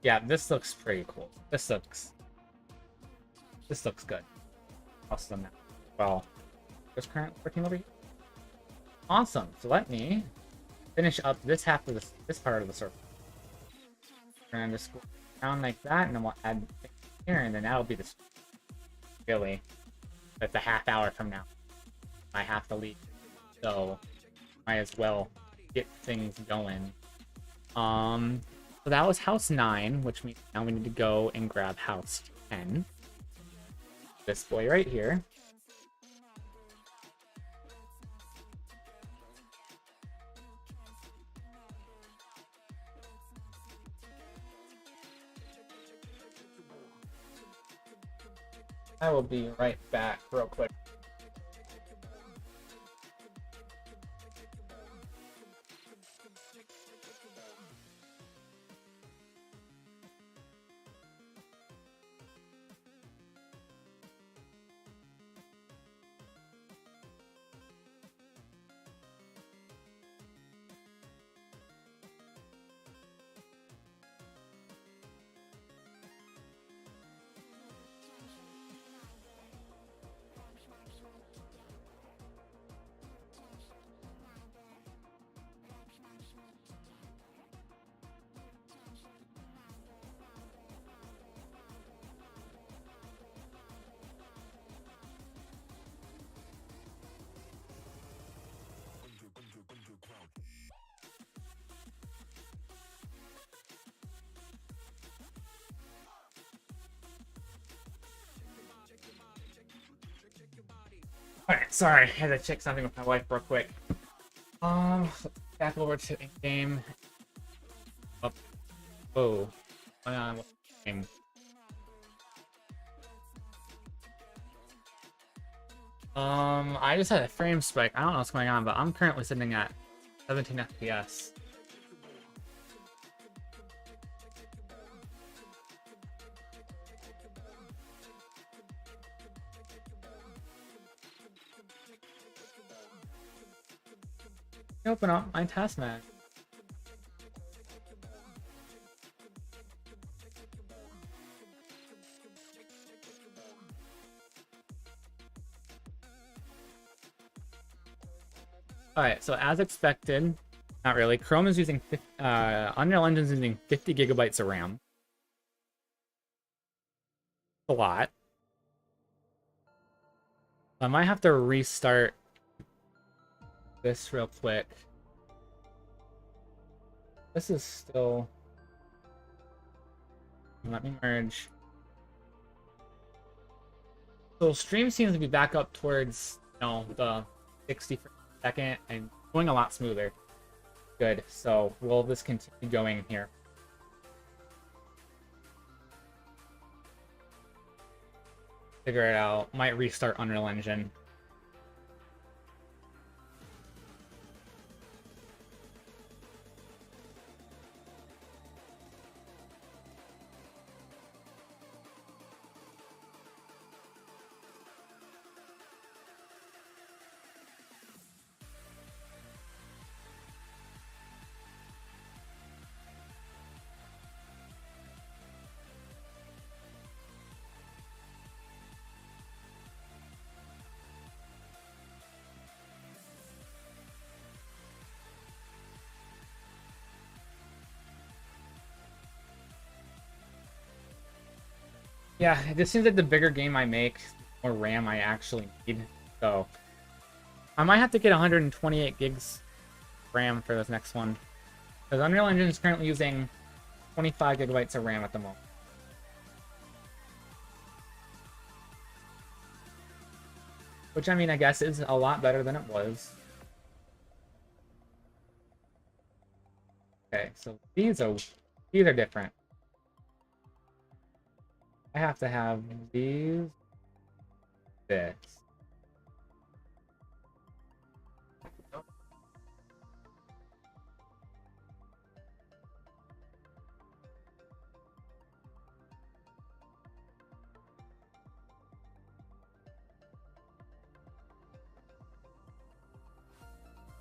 Yeah, this looks pretty cool. This looks good. Awesome. Well, there's currently working over here. Awesome. So let me finish up this half of this part of the circle. We're gonna just go down like that, and then we'll add here, and then that'll be the really. It's a half hour from now. I have to leave, so might as well get things going. So that was house 9, which means now we need to go and grab house 10. This boy right here. I will be right back real quick. Alright, sorry, I had to check something with my wife real quick. Back over to in-game. Oh, whoa. What's the name? I just had a frame spike. I don't know what's going on, but I'm currently sitting at 17 FPS. Open up my task map. Alright, so as expected, not really. Chrome is using, Unreal Engine's using 50 gigabytes of RAM. A lot. I might have to restart this real quick. This is still... Let me merge. So stream seems to be back up towards, you know, the 60 frames per second and going a lot smoother. Good. So will this continue going here? Figure it out. Might restart Unreal Engine. Yeah, it just seems like the bigger game I make, the more RAM I actually need. So I might have to get 128 gigs RAM for this next one. Because Unreal Engine is currently using 25 gigabytes of RAM at the moment. Which, I mean, I guess is a lot better than it was. Okay, so these are different. I have to have these, this.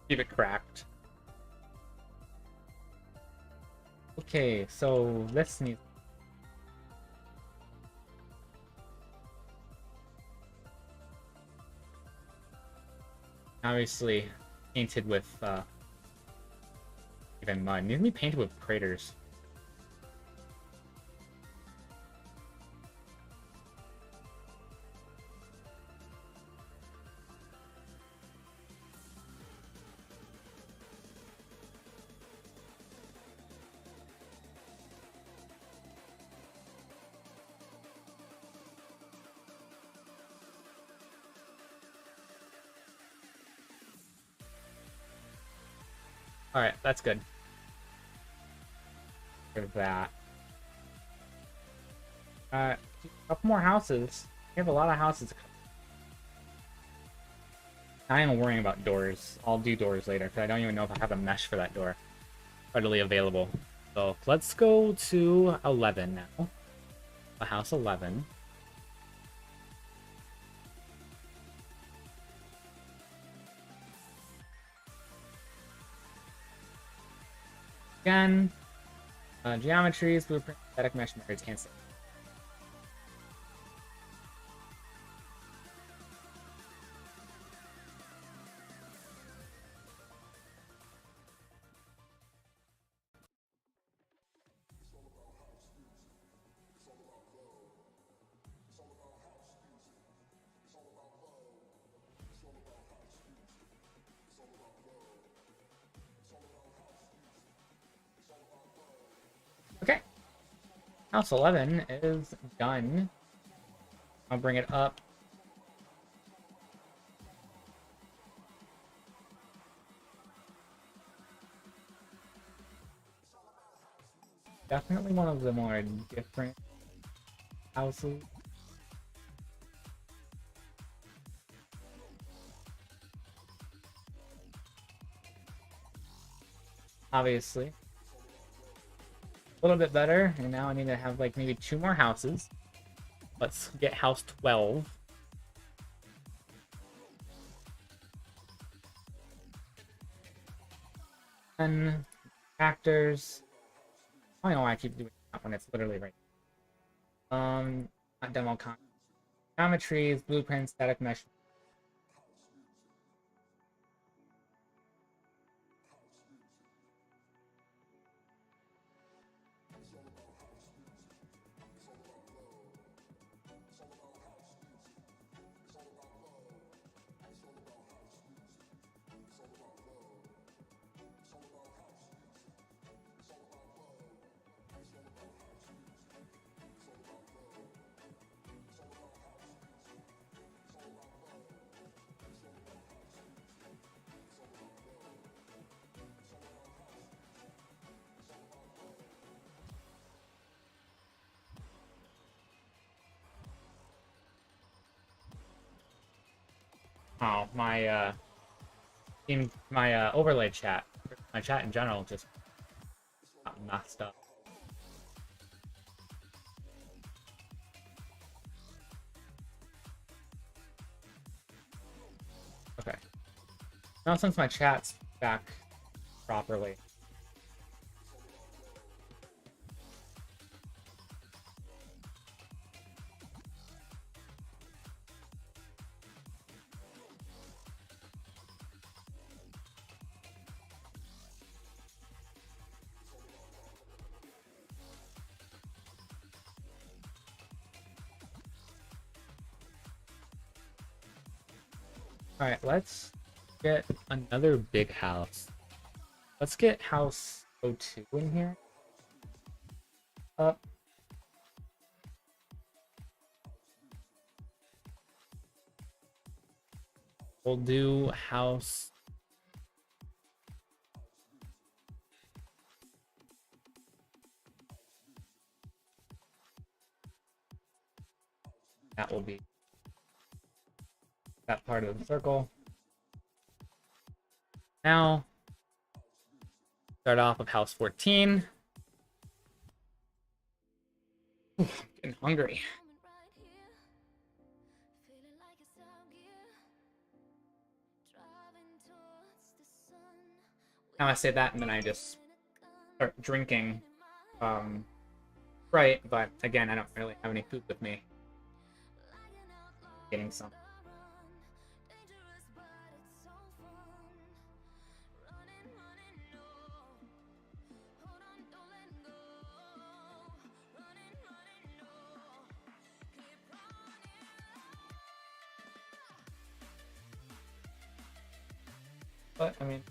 Keep it cracked. Okay, so this needs... Obviously painted with even mud. It needs to be painted with craters. Alright, that's good. For that. A couple more houses. We have a lot of houses. I am worrying about doors. I'll do doors later, because I don't even know if I have a mesh for that door readily available. So let's go to 11 now. House 11. Again, geometries, blueprint, static mesh, methods, and stuff. Okay, house 11 is done. I'll bring it up definitely one of the more different houses. Obviously. A little bit better, and now I need to have like maybe 2 more houses. Let's get house 12. And actors. I don't know why I keep doing that when it's literally right. Not demo con. Geometries, blueprints, static mesh. Oh, my overlay chat, my chat in general just got messed up. Okay. Now since my chat's back properly. Alright, let's get another big house. Let's get house 02 in here. Up. We'll do house. That will be that part of the circle. Now, start off with house 14. Ooh, I'm getting hungry. Now I say that and then I just start drinking Sprite, but again, I don't really have any food with me. Getting some. But, I mean...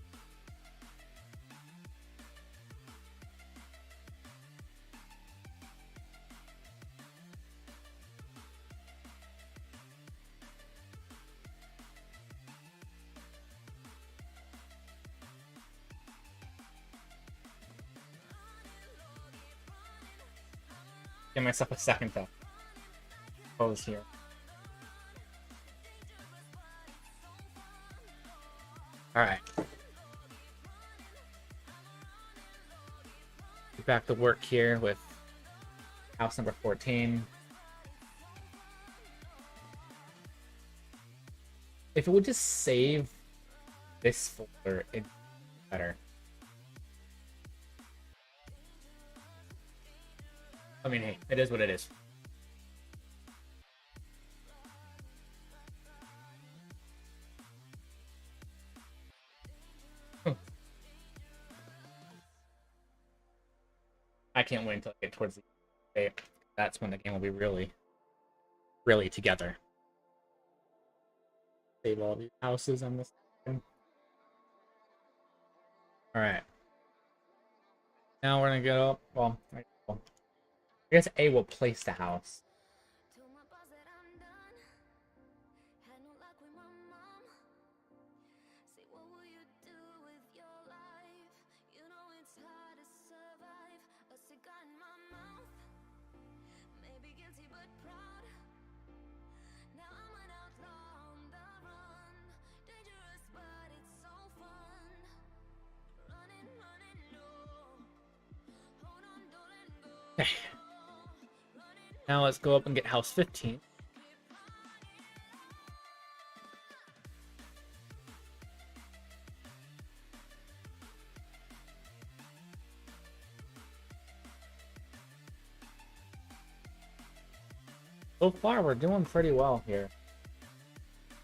Give myself a second to pose here. Alright. Get back to work here with house number 14. If it would just save this folder, it'd be better. I mean, hey, it is what it is. I can't wait until I get towards the day. That's when the game will be really, really together. Save all these houses on this. Alright. Now we're gonna go, well, I guess A will place the house. Okay. Now let's go up and get house 15. So far, we're doing pretty well here.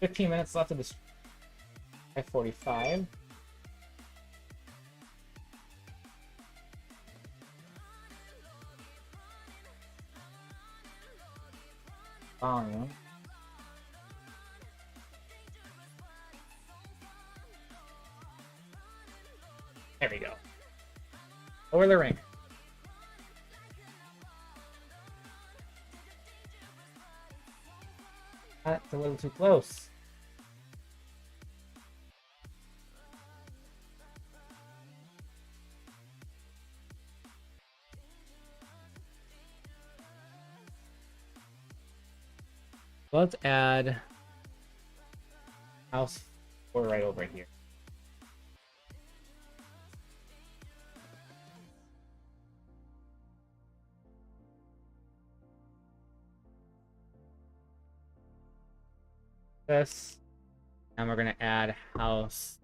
15 minutes left of this 45. Volume. There we go. Lower the ring. That's a little too close. Let's add house 4 right over here. This, and we're gonna add house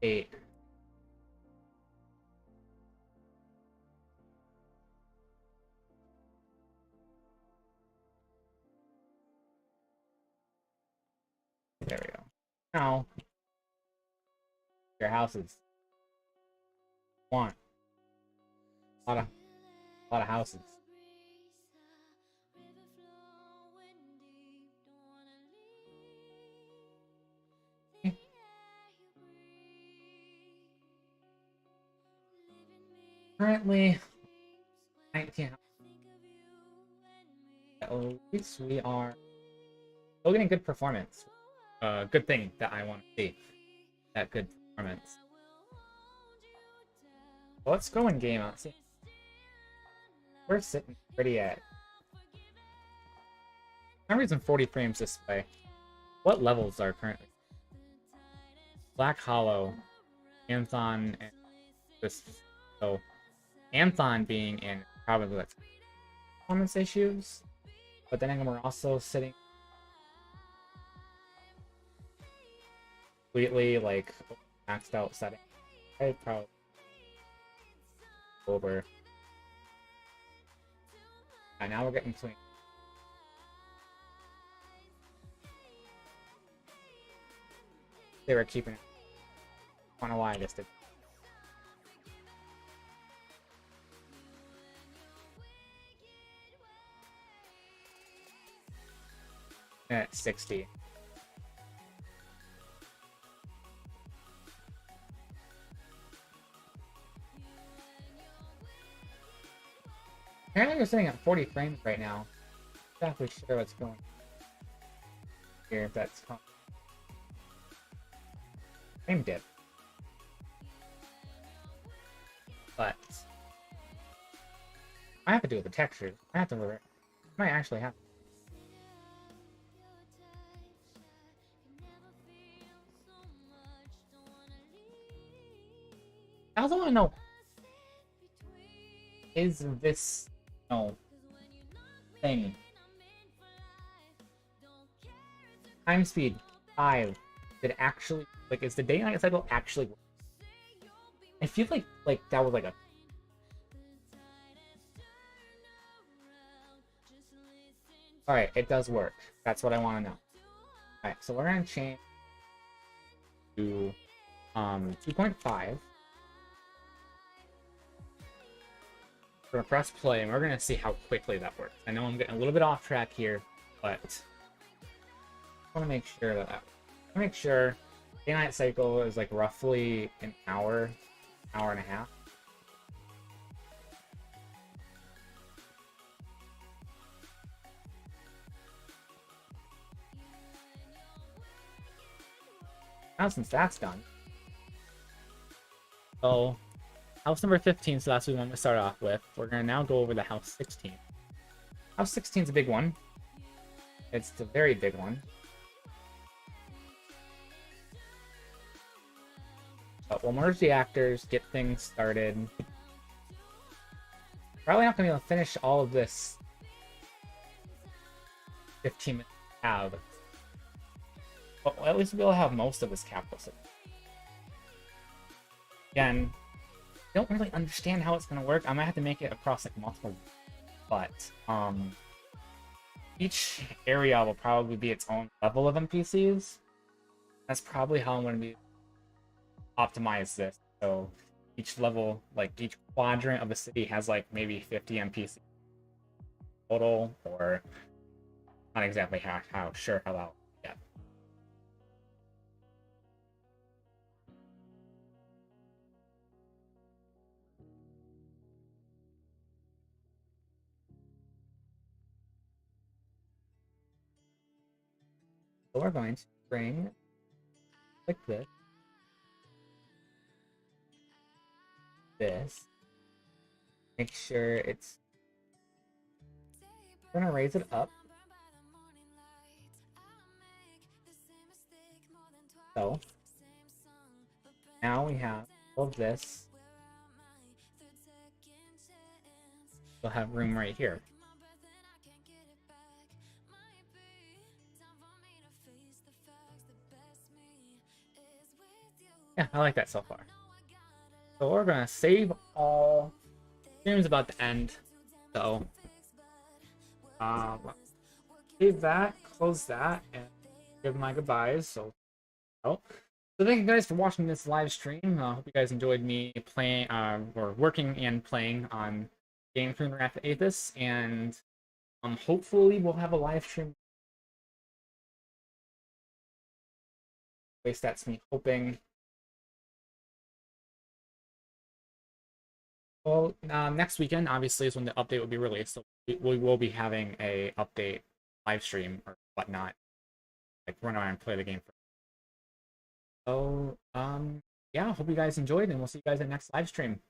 8. There we go. Now, your houses. Want a lot of houses. Currently, 19. At least we are still getting good performance. Good thing that I want to see. That good performance. Well, let's go in game. Let's see. We're sitting pretty at. For some reason, 40 frames display. What levels are currently? Black Hollow, Anthon, and this. So, Anthon being in probably like performance issues, but then again, we're also sitting completely like maxed out setting. I probably over. And now we're getting clean. They were keeping it. I don't know why I just did. At 60. Apparently we're sitting at 40 frames right now. I'm not exactly sure what's going on here, if that's frame dip. But I have to do with the textures. I have to might actually have. I also want to know, is this thing time speed 5 did actually is the day-night cycle actually work? I feel like that was like a alright, it does work. That's what I want to know. Alright, so we're gonna change to 2.5. We're gonna press play and we're gonna see how quickly that works. I know I'm getting a little bit off track here, but I want to make sure that make sure day-night cycle is like roughly an hour and a half. Now since that's done, so house number 15, so that's what we want to start off with. We're gonna now go over the house 16. House 16 is a big one. It's a very big one. But we'll merge the actors, get things started. Probably not gonna be able to finish all of this 15-minute tab. But at least we'll be able to have most of this capital city. Again, I don't really understand how it's gonna work. I might have to make it across like multiple, but each area will probably be its own level of NPCs. That's probably how I'm gonna be optimize this. So each level, like each quadrant of the city has like maybe 50 NPCs total, or not exactly how sure how that will get. So we're going to bring like this. Make sure it's. We're gonna raise it up. So now we have all of this. We'll have room right here. Yeah, I like that so far. So we're gonna save all. Stream's about to end, so save that, close that, and give my goodbyes. So thank you guys for watching this live stream. I hope you guys enjoyed me playing, or working and playing on game Crewin Athys, and hopefully we'll have a live stream. At least that's me hoping. Well, next weekend obviously is when the update will be released, so we will be having a update live stream or whatnot, like run around and play the game. So yeah, hope you guys enjoyed, and we'll see you guys in the next live stream.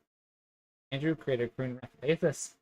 Andrew, creator of Crewin Athys.